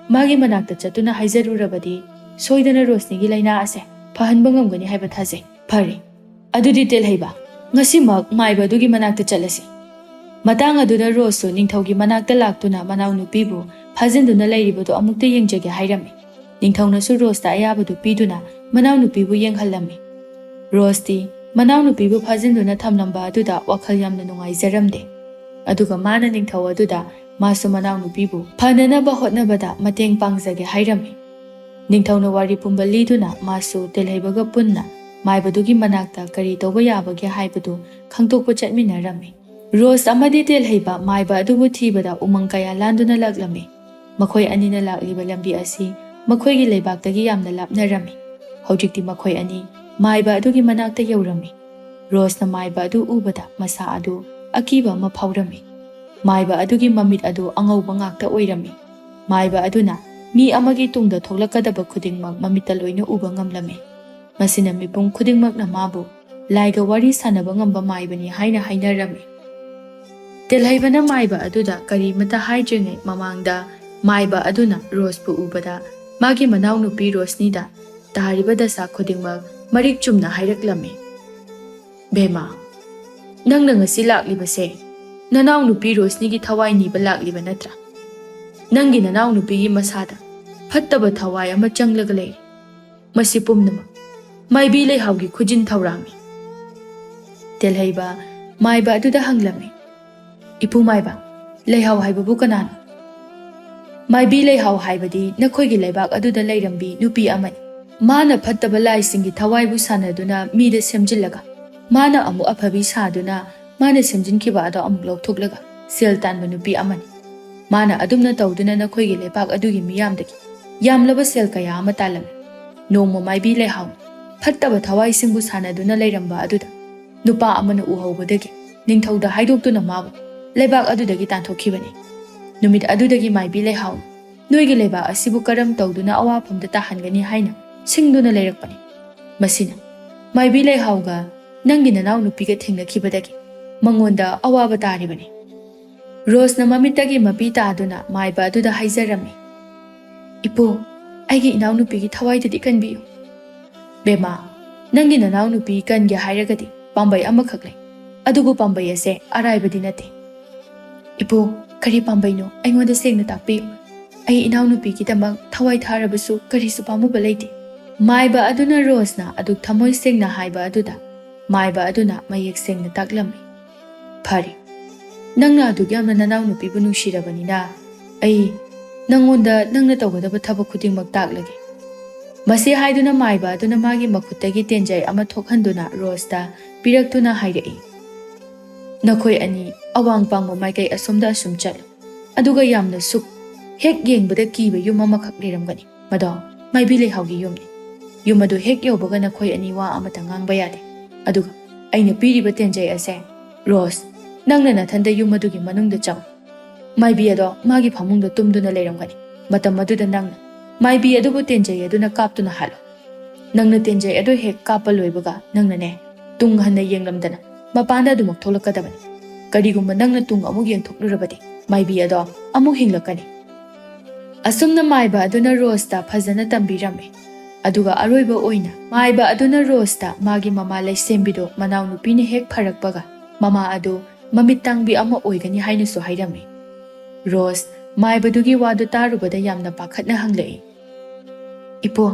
Magi manakta chatuna haizarurabadi soidana Rosni gi laina ase phahanba ngamgani haiba thajai. Phari adudi telhaiba ngasimak maiba adugi manakta chalasi. Matang aduda Rose ningthaugi manakta laktuna manaw nupibu phajinduna lairibadu amukta yengjage hairame. Ningthaunasu Rose ta ayabadu piduna manaw nupibu yenghallame. Rose ti manaw nupibu phajinduna thamlamba aduda wakhal yamna nungaijaramde. Aduga mana ningthau aduda masu manaw nupibu phananaba hotnabada mateng pangjage hairame. Ningthauna wari pumba liduna masu telhaibaga punna maibadugi manakta kari tawba yabage haibadu khangtokpa chatminarame. Rose amadi telhaiba maiba adubu thibada umang kaya landuna laglame. Makhoi anina lakliba lambi asi makhoigi leibaktagi yamna lapnarame. Haujikti makhoi ani maiba adugi manakta yaurame. Rose na maiba adu ubada masa adu akiba ma phaurame. Maiba adugi mamit adu angauba ngakta oirame. Maiba aduna mi amagi tungda thoklakadaba khudingmak mamita loina uba ngamlame. Masina mipung khudingmak na mabu laiga wari sanaba ngamba maibani haina hainarame. Telhaibana maiba aduda kari mata haijenge mamangda maiba aduna Rose pu ubada magi manaw nupi Rosni da tahariba dasa khudingmak marik chumna hairaklame. Bema nangna ngasi laklibase nanaw nupi Rosni gi thawai niba lakliba natra. Nangi nanaw nupi gi masada phattaba thawai ama changlaga lei. Masi pumnama maibi leihawgi khujin thawrami. Telhaiba maiba aduda hanglame. Ipu maiba leihaw haibabu kanana. Maibi leihaw haibadi nakhoigi leibak aduda leirambi nupi amani. Mana phattaba laisingi thawaibu sanaduna mida semjillaga mana amu aphabi saduna mana semjinkiba ado amuk lawthoklaga sel tanba nupi amani. Mana adumna tawduna nakhoigi leibak adugi miyamdagi yamlaba sel kaya ama talame. Nongma maibi leihaw phattaba thawai singbu sanaduna leiramba aduda nupa amana uhawbadagi ningthauda haidoktuna mabu leibak adudagi tanthokibani. Numit adudagi maibi leihaw ꯅꯣꯏꯒꯤ ꯂꯩꯕꯥꯛ ꯑꯁꯤꯕꯨ ꯀꯔꯝ ꯇꯧꯗꯨꯅ ꯑꯋꯥꯐꯝꯗ ꯇꯥꯍꯟꯒꯅꯤ ꯍꯥꯏꯅ ꯁꯤꯡꯗꯨꯅ ꯂꯩꯔꯛꯄꯅꯤ꯫ ꯃꯁꯤꯅ ꯃꯥꯏꯕꯤ ꯂꯩꯍꯥꯎꯒ ꯅꯪꯒꯤ ꯅꯅꯥꯎ ꯅꯨꯄꯤꯒ ꯊꯦꯡꯅꯈꯤꯕꯗꯒꯤ ꯃꯉꯣꯟꯗ ꯑꯋꯥꯕ ꯇꯥꯔꯤꯕꯅꯤ꯫ ꯔꯣꯁꯅ ꯃꯃꯤꯠꯇꯒꯤ ꯃꯄꯤ ꯇꯥꯗꯨꯅ ꯃꯥꯏꯕ ꯑꯗꯨꯗ ꯍꯥꯏꯖꯔꯝꯃꯤ꯫ ꯏꯄꯨ, ꯑꯩꯒꯤ ꯏꯅꯥꯎꯅꯨꯄꯤꯒꯤ ꯊꯋꯥꯏꯗꯗꯤ ꯀꯟꯕꯤꯌꯨ꯫ ꯕꯦꯃꯥ, ꯅꯪꯒꯤ ꯅꯅꯥꯎ ꯅꯨꯄꯤ ꯀꯟꯒꯦ ꯍꯥꯏꯔꯒꯗꯤ ꯄꯥꯝꯕꯩ ꯑꯃꯈꯛ ꯂꯩ, ꯑꯗꯨꯕꯨ ꯄꯥꯝꯕꯩ ꯑꯁꯦ ꯑꯔꯥꯏꯕꯗꯤ ꯅꯠꯇꯦ꯫ ꯏꯄꯨ, ꯀꯔꯤ ꯄꯥꯝꯕꯩꯅꯣ ꯑꯩꯉꯣꯟꯗ ꯁꯦꯡꯅ ꯇꯥꯛꯄꯤꯌꯨ꯫ ꯑꯩ ꯏꯅꯥꯎꯅꯨꯄꯤꯒꯤꯗꯃꯛ ꯊꯋꯥꯏ ꯊꯥꯔꯕꯁꯨ ꯀꯔꯤꯁꯨ ꯄꯥꯝꯃꯨꯕ ꯂꯩꯇꯦ꯫ ꯃꯥꯏꯕ ꯑꯗꯨꯅ ꯔꯣꯁꯅ ꯑꯗꯨꯛ ꯊꯃꯣꯏ ꯁꯦꯡꯅ ꯍꯥꯏꯕ ꯑꯗꯨꯗ ꯃꯥꯏꯕ ꯑꯗꯨꯅ ꯃꯌꯦꯛ ꯁꯦꯡꯅ ꯇꯥꯛꯂꯝꯃꯤ꯫ ꯐꯔꯦ, ꯅꯪꯅ ꯑꯗꯨꯛ ꯌꯥꯝꯅ ꯅꯅꯥꯎ ꯅꯨꯄꯤꯕꯨ ꯅꯨꯡꯁꯤꯔꯕꯅꯤꯅ ꯑꯩ ꯅꯪꯉꯣꯟꯗ ꯅꯪꯅ ꯇꯧꯒꯗꯕ ꯊꯕꯛ ꯈꯨꯗꯤꯡꯃꯛ ꯇꯥꯛꯂꯒꯦ꯫ ꯃꯁꯤ ꯍꯥꯏꯗꯨꯅ ꯃꯥꯏꯕ ꯑꯗꯨꯅ ꯃꯥꯒꯤ ꯃꯈꯨꯠꯇꯒꯤ ꯇꯦꯟꯖꯩ ꯑꯃ ꯊꯣꯛꯍꯟꯗꯨꯅ ꯔꯣꯁꯇ ꯄꯤꯔꯛꯇꯨꯅ ꯍꯥꯏꯔꯛꯏ꯫ ꯅꯈꯣꯏ ꯑꯅꯤ ꯑꯋꯥꯡ ꯄꯥꯡꯕ ꯃꯥꯏꯀꯩ ꯑꯁꯣꯝꯗ ꯑꯁꯨꯝ ꯆꯠꯂꯨ, ꯑꯗꯨꯒ ꯌꯥꯝꯅ ꯁꯨꯛ ꯍꯦꯛ ꯌꯦꯡꯕꯗ ꯀꯤꯕ ꯌꯨꯝ ꯑꯃꯈꯛ ꯂꯩꯔꯝꯒꯅꯤ꯫ ꯃꯗꯣ ꯃꯥꯏꯕꯤ ꯂꯩꯍꯥꯎꯒꯤ ꯌꯨꯝꯅꯤ꯫ ꯌꯨꯝ ꯑꯗꯨ ꯍꯦꯛ ꯌꯧꯕꯒ ꯅꯈꯣꯏ ꯑꯅꯤ ꯋꯥ ꯑꯃꯇ ꯉꯥꯡꯕ ꯌꯥꯗꯦ꯫ ꯑꯗꯨꯒ ꯑꯩꯅ ꯄꯤꯔꯤꯕ ꯇꯦꯟꯖꯩ ꯑꯁꯦ ꯔꯣꯁ, ꯅꯪꯅ ꯅꯊꯟꯗ ꯌꯨꯝ ꯑꯗꯨꯒꯤ ꯃꯅꯨꯡꯗ ꯆꯪꯉꯨ꯫ ꯃꯥꯏꯕꯤ ꯑꯗꯣ ꯃꯥꯒꯤ ꯐꯃꯨꯡꯗ ꯇꯨꯝꯗꯨꯅ ꯂꯩꯔꯝꯒꯅꯤ꯫ ꯃꯇꯝ ꯑꯗꯨꯗ ꯅꯪꯅ ꯃꯥꯏꯕꯤ ꯑꯗꯨꯕꯨ ꯇꯦꯟꯖꯩ ꯑꯗꯨꯅ ꯀꯥꯞꯇꯨꯅ ꯍꯥꯠꯂꯨ꯫ ꯅꯪꯅ ꯇꯦꯟꯖꯩ ꯑꯗꯨ ꯍꯦꯛ ꯀꯥꯞꯄ ꯂꯣꯏꯕꯒ ꯅꯪꯅꯅꯦ ꯇꯨꯡ ꯍꯟꯅ ꯌꯦꯡꯂꯝꯗꯅ ꯃꯄꯥꯟꯗ ꯑꯗꯨꯃꯛ ꯊꯣꯛꯂꯛꯀꯗꯕꯅꯤ꯫ ꯀꯔꯤꯒꯨꯝꯕ ꯅꯪꯅ ꯇꯨꯡ ꯑꯃꯨꯛ ꯌꯦꯡꯊꯣꯛꯂꯨꯔꯕꯗꯤ ꯃꯥꯏꯕꯤ ꯑꯗꯣ ꯑꯃꯨꯛ ꯍꯤꯡꯂꯛꯀꯅꯤ꯫ ꯑꯁꯨꯝꯅ ꯃꯥꯏꯕ ꯑꯗꯨꯅ ꯔꯣꯁꯇ ꯐꯖꯅ ꯇꯝꯕꯤꯔꯝꯃꯤ꯫ ꯑꯗꯨꯒ ꯑꯔꯣꯏꯕ ꯑꯣꯏꯅ ꯃꯥꯏꯕ ꯑꯗꯨꯅ ꯔꯣꯁꯇ ꯃꯥꯒꯤ ꯃꯃꯥ ꯂꯩꯁꯦꯝꯕꯤꯗꯣ ꯃꯅꯥꯎꯅꯨꯄꯤꯅ ꯍꯦꯛ ꯐꯔꯛꯄꯒ ꯃꯃꯥ ꯑꯗꯨ ꯃꯃꯤꯠ ꯇꯥꯡꯕꯤ ꯑꯃ ꯑꯣꯏꯒꯅꯤ ꯍꯥꯏꯅꯁꯨ ꯍꯥꯏꯔꯝꯃꯤ꯫ ꯔꯣꯁ ꯃꯥꯏꯕꯗꯨꯒꯤ ꯋꯥꯗꯨ ꯇꯥꯔꯨꯕꯗ ꯌꯥꯝꯅ ꯄꯥꯈꯠꯅ ꯍꯪꯂꯛꯏ꯫ ꯏꯄꯨ,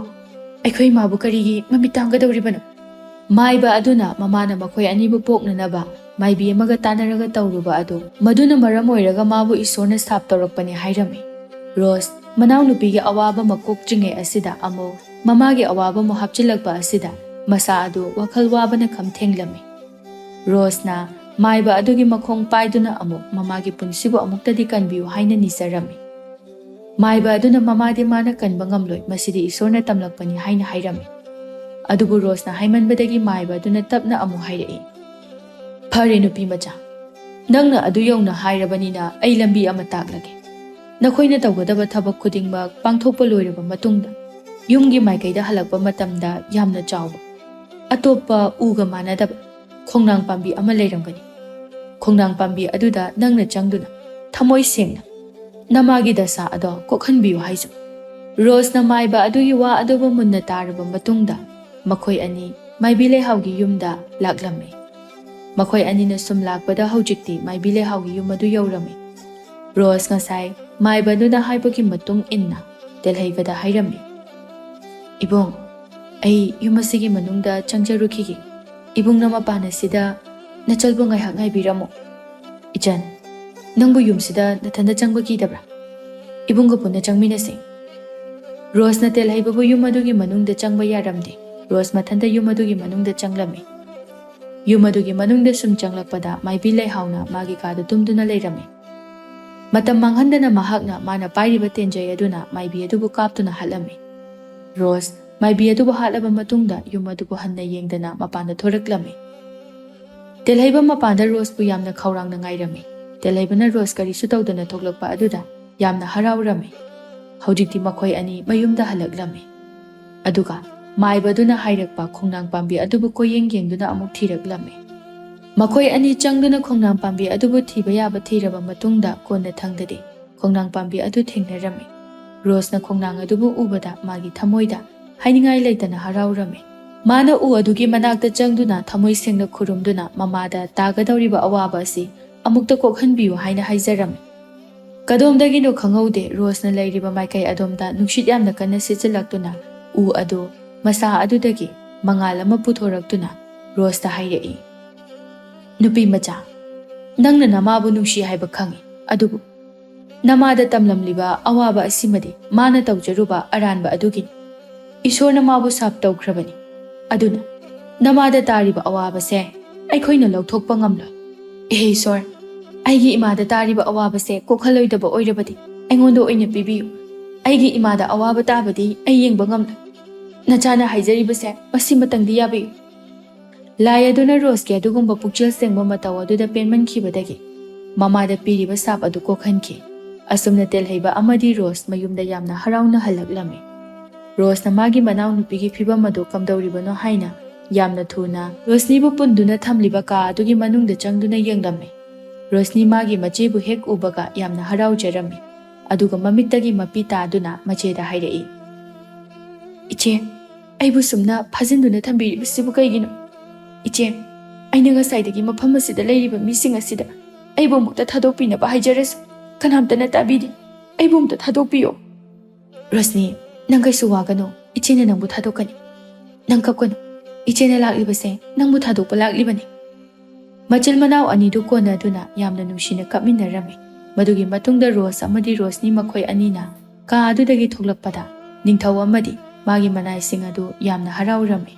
ꯑꯩꯈꯣꯏ ꯏꯃꯥꯕꯨ ꯀꯔꯤꯒꯤ ꯃꯃꯤꯠ ꯇꯥꯡꯒꯗꯧꯔꯤꯕꯅꯣ? ꯃꯥꯏꯕ ꯑꯗꯨꯅ ꯃꯃꯥꯅ ꯃꯈꯣꯏ ꯑꯅꯤꯕꯨ ꯄꯣꯛꯅꯅꯕ ꯃꯥꯏꯕꯤ ꯑꯃꯒ ꯇꯥꯟꯅꯔꯒ ꯇꯧꯔꯨꯕ ꯑꯗꯨ ꯃꯗꯨꯅ ꯃꯔꯝ ꯑꯣꯏꯔꯒ ꯃꯥꯕꯨ ꯏꯁꯣꯔꯅ ꯁꯥꯞ ꯇꯧꯔꯛꯄꯅꯤ ꯍꯥꯏꯔꯝꯃꯤ꯫ ꯔꯣꯁ ꯃꯅꯥꯎꯅꯨꯄꯤꯒꯤ ꯑꯋꯥꯕ ꯃꯀꯣꯛꯇ꯭ꯔꯤꯉꯩ ꯑꯁꯤꯗ ꯑꯃꯨꯛ ꯃꯃꯥꯒꯤ ꯑꯋꯥꯕ ꯑꯃꯨꯛ ꯍꯥꯞꯆꯤꯜꯂꯛꯄ ꯑꯁꯤꯗ ꯃꯁꯥ ꯑꯗꯨ ꯋꯥꯈꯜ ꯋꯥꯕꯅ ꯈꯝ ꯊꯦꯡꯂꯝꯃꯤ꯫ ꯔꯣꯁꯅ ꯃꯥꯏꯕ ꯑꯗꯨꯒꯤ ꯃꯈꯣꯡ ꯄꯥꯏꯗꯨꯅ ꯑꯃꯨꯛ ꯃꯃꯥꯒꯤ ꯄꯨꯟꯁꯤꯕꯨ ꯑꯃꯨꯛꯇꯗꯤ ꯀꯟꯕꯤꯌꯨ ꯍꯥꯏꯅ ꯅꯤꯖꯔꯝꯃꯤ꯫ ꯃꯥꯏꯕ ꯑꯗꯨꯅ ꯃꯃꯥꯗꯤ ꯃꯥꯅ ꯀꯟꯕ ꯉꯝꯂꯣꯏ, ꯃꯁꯤꯗꯤ ꯏꯁꯣꯔꯅ ꯇꯝꯂꯛꯄꯅꯤ ꯍꯥꯏꯅ ꯍꯥꯏꯔꯝꯃꯤ꯫ ꯑꯗꯨꯕꯨ ꯔꯣꯁꯅ ꯍꯥꯏꯃꯟꯕꯗꯒꯤ ꯃꯥꯏꯕ ꯑꯗꯨꯅ ꯇꯞꯅ ꯑꯃꯨꯛ ꯍꯥꯏꯔꯛꯏ꯫ ꯐꯔꯦ ꯅꯨꯄꯤ ꯃꯆꯥ, ꯅꯪꯅ ꯑꯗꯨ ꯌꯧꯅ ꯍꯥꯏꯔꯕꯅꯤꯅ ꯑꯩ ꯂꯝꯕꯤ ꯑꯃ ꯇꯥꯛꯂꯒꯦ꯫ ꯅꯈꯣꯏꯅ ꯇꯧꯒꯗꯕ ꯊꯕꯛ ꯈꯨꯗꯤꯡꯃꯛ ꯄꯥꯡꯊꯣꯛꯄ ꯂꯣꯏꯔꯕ ꯃꯇꯨꯡꯗ ꯌꯨꯝꯒꯤ ꯃꯥꯏꯀꯩꯗ ꯍꯜꯂꯛꯄ ꯃꯇꯝꯗ ꯌꯥꯝꯅ ꯆꯥꯎꯕ, ꯑꯇꯣꯞꯄ ꯎꯒ ꯃꯥꯟꯅꯗꯕ ꯈꯣꯡꯅꯥꯡ ꯄꯥꯝꯕꯤ ꯑꯃ ꯂꯩꯔꯝꯒꯅꯤ꯫ ꯈꯣꯡꯅꯥꯡ ꯄꯥꯝꯕꯤ ꯑꯗꯨꯗ ꯅꯪꯅ ꯆꯪꯗꯨꯅ ꯊꯃꯣꯏ ꯁꯦꯡꯅ ꯅꯃꯥꯒꯤ ꯗꯁꯥ ꯑꯗꯣ ꯀꯣꯛꯍꯟꯕꯤꯌꯨ ꯍꯥꯏꯖꯧ꯫ ꯔꯣꯁꯅ ꯃꯥꯏꯕ ꯑꯗꯨꯒꯤ ꯋꯥ ꯑꯗꯨꯕꯨ ꯃꯨꯟꯅ ꯇꯥꯔꯕ ꯃꯇꯨꯡꯗ ꯃꯈꯣꯏ ꯑꯅꯤ ꯃꯥꯏꯕꯤ ꯂꯩꯍꯥꯎꯒꯤ ꯌꯨꯝꯗ ꯂꯥꯛꯂꯝꯃꯤ꯫ ꯃꯈꯣꯏ ꯑꯅꯤꯅ ꯁꯨꯝ ꯂꯥꯛꯄꯗ ꯍꯧꯖꯤꯛꯇꯤ ꯃꯥꯏꯕꯤ ꯂꯩꯍꯥꯎꯒꯤ ꯌꯨꯝ ꯑꯗꯨ ꯌꯧꯔꯝꯃꯤ꯫ ꯔꯣꯁ ꯉꯁꯥꯏ ꯃꯥꯏꯕ ꯑꯗꯨꯅ ꯍꯥꯏꯕꯒꯤ ꯃꯇꯨꯡ ꯏꯟꯅ ꯇꯦꯜꯍꯩꯕꯗ ꯍꯥꯏꯔꯝꯃꯤ꯫ ꯏꯕꯨꯡ, ꯑꯩ ꯌꯨꯝ ꯑꯁꯤꯒꯤ ꯃꯅꯨꯡꯗ ꯆꯪꯖꯔꯨꯈꯤꯒꯦ꯫ ꯏꯕꯨꯡꯅ ꯃꯄꯥꯟ ꯑꯁꯤꯗ ꯅꯆꯜꯕꯨ ꯉꯥꯏꯍꯥꯛ ꯉꯥꯏꯕꯤꯔꯝꯃꯨ꯫ ꯏꯆꯟ, ꯅꯪꯕꯨ ꯌꯨꯝꯁꯤꯗ ꯅꯊꯟꯗ ꯆꯪꯕ ꯀꯤꯗꯕ꯭ꯔꯥ? ꯏꯕꯨꯡꯒ ꯄꯨꯟꯅ ꯆꯪꯃꯤꯟꯅꯁꯤ꯫ ꯔꯣꯁꯅ ꯇꯦꯜꯍꯩꯕꯕꯨ ꯌꯨꯝ ꯑꯗꯨꯒꯤ ꯃꯅꯨꯡꯗ ꯆꯪꯕ ꯌꯥꯔꯝꯗꯦ꯫ ꯔꯣꯁ ꯃꯊꯟꯇ ꯌꯨꯝ ꯑꯗꯨꯒꯤ ꯃꯅꯨꯡꯗ ꯆꯪꯂꯝꯃꯤ꯫ ꯌꯨꯝ ꯑꯗꯨꯒꯤ ꯃꯅꯨꯡꯗ ꯁꯨꯝ ꯆꯪꯂꯛꯄꯗ ꯃꯥꯏꯕꯤ ꯂꯩꯍꯥꯎꯅ ꯃꯥꯒꯤ ꯀꯥꯗ ꯇꯨꯝꯗꯨꯅ ꯂꯩꯔꯝꯃꯤ꯫ ꯃꯇꯝ ꯃꯥꯡꯍꯟꯗꯅ ꯃꯍꯥꯛꯅ ꯃꯥꯅ ꯄꯥꯏꯔꯤꯕ ꯇꯦꯟꯖꯩ ꯑꯗꯨꯅ ꯃꯥꯏꯕꯤ ꯑꯗꯨꯕꯨ ꯀꯥꯞꯇꯨꯅ ꯍꯥꯠꯂꯝꯃꯤ꯫ ꯔꯣꯁ ꯃꯥꯏꯕꯤ ꯑꯗꯨꯕꯨ ꯍꯥꯠꯂꯕ ꯃꯇꯨꯡꯗ ꯌꯨꯝ ꯑꯗꯨꯕꯨ ꯍꯟꯅ ꯌꯦꯡꯗꯅ ꯃꯄꯥꯟꯗ ꯊꯣꯔꯛꯂꯝꯃꯤ꯫ ꯇꯦꯜꯍꯩꯕ ꯃꯄꯥꯟꯗ ꯔꯣꯁꯄꯨ ꯌꯥꯝꯅ ꯈꯧꯔꯥꯡꯅ ꯉꯥꯏꯔꯝꯃꯤ꯫ ꯇꯦꯜꯍꯩꯕꯅ ꯔꯣꯁ ꯀꯔꯤꯁꯨ ꯇꯧꯗꯅ ꯊꯣꯛꯂꯛꯄ ꯑꯗꯨꯗ ꯌꯥꯝꯅ ꯍꯔꯥꯎꯔꯝꯃꯤ꯫ ꯍꯧꯖꯤꯛꯇꯤ ꯃꯈꯣꯏ ꯑꯅꯤ ꯃꯌꯨꯝꯗ ꯍꯜꯂꯛꯂꯝꯃꯤ꯫ ꯑꯗꯨꯒ ꯃꯥꯏꯕꯗꯨꯅ ꯍꯥꯏꯔꯛꯄ ꯈꯣꯡꯅꯥꯡ ꯄꯥꯝꯕꯤ ꯑꯗꯨꯕꯨ ꯀꯣꯏꯌꯦꯡ ꯌꯦꯡꯗꯨꯅ ꯑꯃꯨꯛ ꯊꯤꯔꯛꯂꯝꯃꯤ꯫ ꯃꯈꯣꯏ ꯑꯅꯤ ꯆꯪꯗꯨꯅ ꯈꯣꯡꯅꯥꯡ ꯄꯥꯝꯕꯤ ꯑꯗꯨꯕꯨ ꯊꯤꯕ ꯌꯥꯕ ꯊꯤꯔꯕ ꯃꯇꯨꯡꯗ ꯀꯣꯟꯅ ꯊꯪꯗꯗꯤ ꯈꯣꯡꯅꯥꯡ ꯄꯥꯝꯕꯤ ꯑꯗꯨ ꯊꯦꯡꯅꯔꯝꯃꯤ꯫ ꯔꯣꯁꯅ ꯈꯣꯡꯅꯥꯡ ꯑꯗꯨꯕꯨ ꯎꯕꯗ ꯃꯥꯒꯤ ꯊꯃꯣꯏꯗ ꯍꯥꯏꯅꯤꯡꯉꯥꯏ ꯂꯩꯇꯅ ꯍꯔꯥꯎꯔꯝꯃꯤ꯫ ꯃꯥꯅ ꯎ ꯑꯗꯨꯒꯤ ꯃꯅꯥꯛꯇ ꯆꯪꯗꯨꯅ ꯊꯃꯣꯏ ꯁꯦꯡꯅ ꯈꯨꯔꯨꯝꯗꯨꯅ ꯃꯃꯥꯗ ꯇꯥꯒꯗꯧꯔꯤꯕ ꯑꯋꯥꯕ ꯑꯁꯤ ꯑꯃꯨꯛꯇ ꯀꯣꯛꯍꯟꯕꯤꯌꯨ ꯍꯥꯏꯅ ꯍꯥꯏꯖꯔꯝꯃꯤ꯫ ꯀꯗꯣꯝꯗꯒꯤꯅꯣ ꯈꯪꯍꯧꯗꯦ ꯔꯣꯁꯅ ꯂꯩꯔꯤꯕ ꯃꯥꯏꯀꯩ ꯑꯗꯣꯝꯗ ꯅꯨꯡꯁꯤꯠ ꯌꯥꯝꯅ ꯀꯟꯅ ꯁꯤꯠꯆꯤꯜꯂꯛꯇꯨꯅ ꯎ ꯑꯗꯨ ꯃꯁꯥ ꯑꯗꯨꯗꯒꯤ ꯃꯉꯥꯜ ꯑꯃ ꯄꯨꯊꯣꯔꯛꯇꯨꯅ ꯔꯣꯁꯇ ꯍꯥꯏꯔꯛꯏ꯫ ꯅꯨꯄꯤ ꯃꯆꯥ, ꯅꯪꯅ ꯅꯃꯥꯕꯨ ꯅꯨꯡꯁꯤ ꯍꯥꯏꯕ ꯈꯪꯏ, ꯑꯗꯨꯕꯨ ꯅꯃꯥꯗ ꯇꯝꯂꯝꯂꯤꯕ ꯑꯋꯥꯕ ꯑꯁꯤꯃꯗꯤ ꯃꯥꯅ ꯇꯧꯖꯔꯨꯕ ꯑꯔꯥꯟꯕ ꯑꯗꯨꯒꯤꯅꯤ꯫ ꯏꯁꯣꯔꯅ ꯃꯥꯕꯨ ꯁꯥꯞ ꯇꯧꯈ꯭ꯔꯕꯅꯤ꯫ ꯑꯗꯨꯅ ꯅꯃꯥꯗ ꯇꯥꯔꯤꯕ ꯑꯋꯥꯕꯁꯦ ꯑꯩꯈꯣꯏꯅ ꯂꯧꯊꯣꯛꯄ ꯉꯝꯂꯣꯏ꯫ ꯑꯦꯍꯦ ꯏꯁꯣꯔ, ꯑꯩꯒꯤ ꯏꯃꯥꯗ ꯇꯥꯔꯤꯕ ꯑꯋꯥꯕꯁꯦ ꯀꯣꯛꯍꯜꯂꯣꯏꯗꯕ ꯑꯣꯏꯔꯕꯗꯤ ꯑꯩꯉꯣꯟꯗ ꯑꯣꯏꯅ ꯄꯤꯕꯤꯌꯨ꯫ ꯑꯩꯒꯤ ꯏꯃꯥꯗ ꯑꯋꯥꯕ ꯇꯥꯕꯗꯤ ꯑꯩ ꯌꯦꯡꯕ ꯉꯝꯂꯣꯏ꯫ ꯅꯆꯥꯅ ꯍꯥꯏꯖꯔꯤꯕꯁꯦ ꯃꯁꯤꯃꯇꯪꯗꯤ ꯌꯥꯕꯤꯌꯨ꯫ ꯂꯥꯏ ꯑꯗꯨꯅ ꯔꯣꯁꯀꯤ ꯑꯗꯨꯒꯨꯝꯕ ꯄꯨꯛꯆꯦꯜ ꯁꯦꯡꯕ ꯃꯇꯧ ꯑꯗꯨꯗ ꯄꯦꯟꯃꯟꯈꯤꯕꯗꯒꯤ ꯃꯃꯥꯗ ꯄꯤꯔꯤꯕ ꯁꯥꯞ ꯑꯗꯨ ꯀꯣꯛꯍꯟꯈꯤ꯫ Asumna Telhaiba amadi Rose mayumda yamna harauna halaklami. Rose na magi manaw nupigi phibam adu kamdauribano haina yamna thuna Rosni bu punduna thamliba ka adugi manungda changduna yenglami. Rosni magi machebu hek ubaga yamna haraujarami. Aduga mamittagi mapi taaduna macheda hairei. Iche, aibu sumna phajinduna thambiribasibu kaigino. Iche, aina ngasaidagi mafam asida leiriba mising asida aibu mukta thadokpinaba haijarasu kanamtana tabidi aibu mukta thadokpiyo. Rosni, nang kaisu wagano ichena nangbu thadokani. Nang kapkano ichena laklibase nangbu thadokpa laklibani. Machil manaw anidu kona duna yamna nushina kapminarami. Madugi matungda Rose amadi Rosni makhoi anina ka adudagi thoklakpada ningthau amadi magi manaising adu yamna haraurami.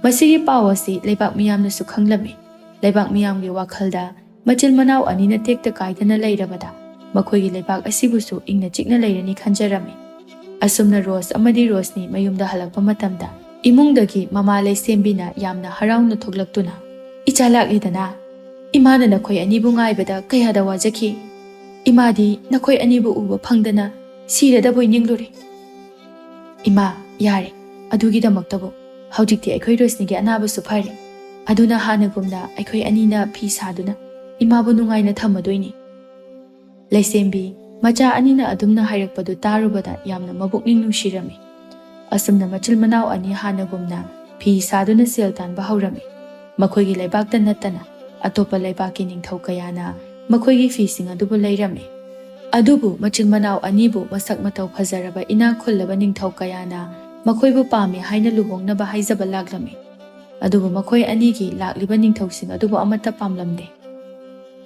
Masigi paw asi leibak miyamna su khanglami. Leibak miyamgi wakhalda machil manaw anina tekta kaidana leirabada makhoigi leibak asibusu ingna chikna leirani khanjarami. Asumna Rose amadi Rosni mayumda halakpa matamda imungdagi mama Laisembina yamna harauna thoklaktuna icha laklidana imana nakhoi anibu ngaibada kayada wajaki. Imadi nakhoi anibu uba phangdana siradaboi ningluri. Ima yare adugidamaktabu haujikti aikhoi Rosnigi anabasu phari aduna hanagumna aikhoi anina phi saduna imabu nungaina thamadoini. Laisembi macha anina adumna hairakpadu tarubada yamna mabukning nungshirami. Asumna machil manaw ani hanagumna phi saduna sel tanba haurami. Makhoigi leibakta nattana atopa leibaki ningthau kayana makhoigi fising adubu leirami. Adubu machil manaw anibu masak matau phazaraba ina khullaba ningthau kayana makhoibu pami haina luhongnaba haijaba laklami. Adubu makhoi anigi lakliba ningthausin adubu amata pamlamde.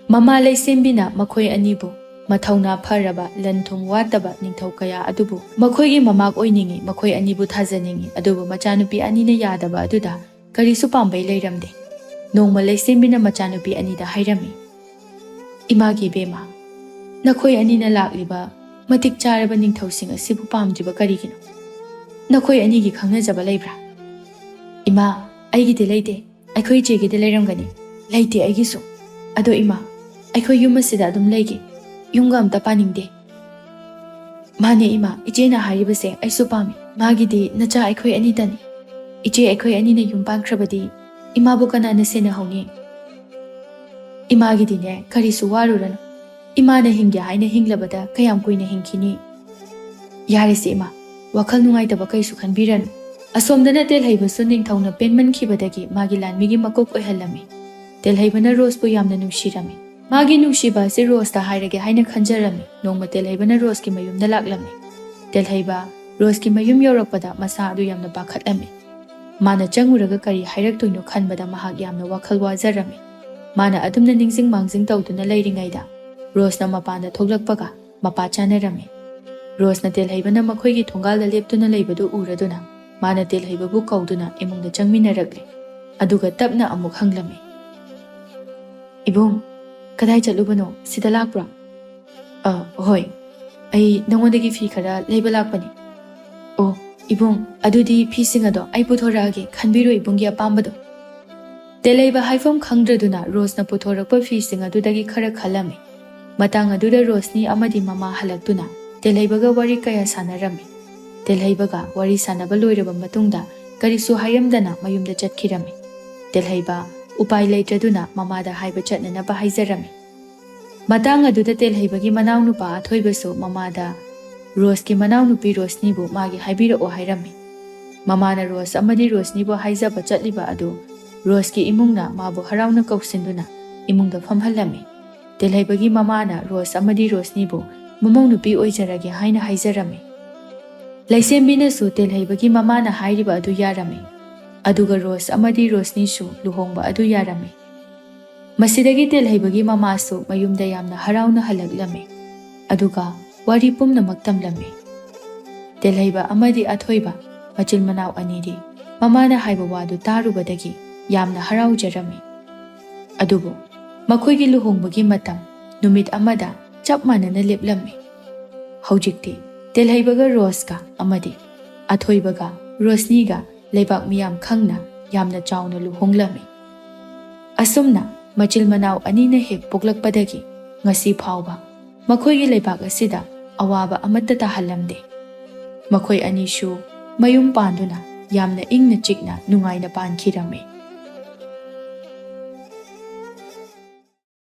Mama Laisembina makhoi anibu mathauna pharaba lanthum wataba ningthau kaya adubu makhoigi mamak oiningi makhoi anibu thajaningi adubu machanupi anina yadaba aduda karisu pambai leiramde. Nongma Laisembina machanupi anida hairami. Imagi bema nakhoi anina lakliba matik charaba ningthausing asibu pamjiba karigino. Nakhoi anigi khangnajaba leibra. Ima aigide leite aikhoi chegide leiramgani leite aigisu. Ado ima aikhoi yum asida adum leige yumga amta paningde. Mane ima ichena haribase aisu pami magidi nacha aikhoi anitani. Iche aikhoi anina yum pankhrabadi imabu kanana sena hauni. Imagidine karisu warurano imana hingya haina hinglabada kayam kuina hingkini. Yarisi ima wakhal nungaitaba kaisu khanbiranu. Asomdana Telhaibasu ningthauna penman khibadagi magi lanmigi makok oihalami. Telhaibana Rose bu yamna nungshirami. Magi nungshiba si Rose ta hairage haina khanjarami. Nongma Telhaibana Rose ki mayumda laklami. Telhaiba Rose ki mayum yorakpada masa adu yamna bakhatlami. Mana changuraga kari hairaktoino khanbada mahak yamna wakhal wajarami. Mana adumna ningsing mangsing tawduna leiringaida Rose na mapanda thoglakpaga mapa chanarami. Rose na Telhaibana makhoigi thongalda leptuna leibadu uraduna mana Telhaibabu kauduna imungda changminarakli. Aduga tapna amuk hanglami. Ibung, kadai chalubano sida lakpra? Hoi. Ai nangondagi fi khara leiba lakpani. Oh, ibung, adudi fi singado ai puthorage khanbiro ibungi apambado. Telhaiba haifam khangdraduna Rose na puthorakpa fi singadudagi khara khalami. Matang aduda Rose ni amadi mama halaktuna Telhaibaga wari kaya sanarami. Telhaibaga wari sanaba loiraba matungda karisu hayamdana mayumda chatkirami. Telhaiba upai leitraduna mamada haiba chatnanaba haizarami. Matang aduda Telhaibagi manaw nupa athoibasu mamada Rose ki manaw nupi Rosnibu magi haibirao hairami. Mamana Rose amadi Rosnibu haizaba chatliba adu Rose ki imungna mabu harauna kausinduna imungda famhalami. Telhaibagi mamana Rose amadi Rosnibu mamong nupi oijarage haina haizarami. Laisembina su Telhaibagi mamana hairiba adu yarami. Aduga Rose amadi Rosni su luhongba adu yarami. Masidagi Telhaibagi mama su mayumda yamna harauna halaklami. Aduga wari pumna maktamlami. Telhaiba amadi athoiba machil manaw anidi mamana haiba wadu tarubadagi yamna haraujarami. Adubu makhoigi luhongbagi matam numit amada chap manana leplami. Haujikti Telhaibaga Rose ka amadi athoibaga Rosniga leibak miyam khangna yamna chawna luhonglami. Asumna machil manaw anina hek poklakpadagi ngasi phawba ꯃꯈꯣꯏꯒꯤ ꯂꯩꯕꯥꯛ ꯑꯁꯤꯗ ꯑꯋꯥꯕ ꯑꯃꯠꯇ ꯇꯥꯍꯜꯂꯝꯗꯦ꯫ ꯃꯈꯣꯏ ꯑꯅꯤꯁꯨ ꯃꯌꯨꯝ ꯄꯥꯟꯗꯨꯅ ꯌꯥꯝꯅ ꯏꯪꯅ ꯆꯤꯛꯅ ꯅꯨꯡꯉꯥꯏꯅ ꯄꯥꯟꯈꯤꯔꯝꯃꯤ꯫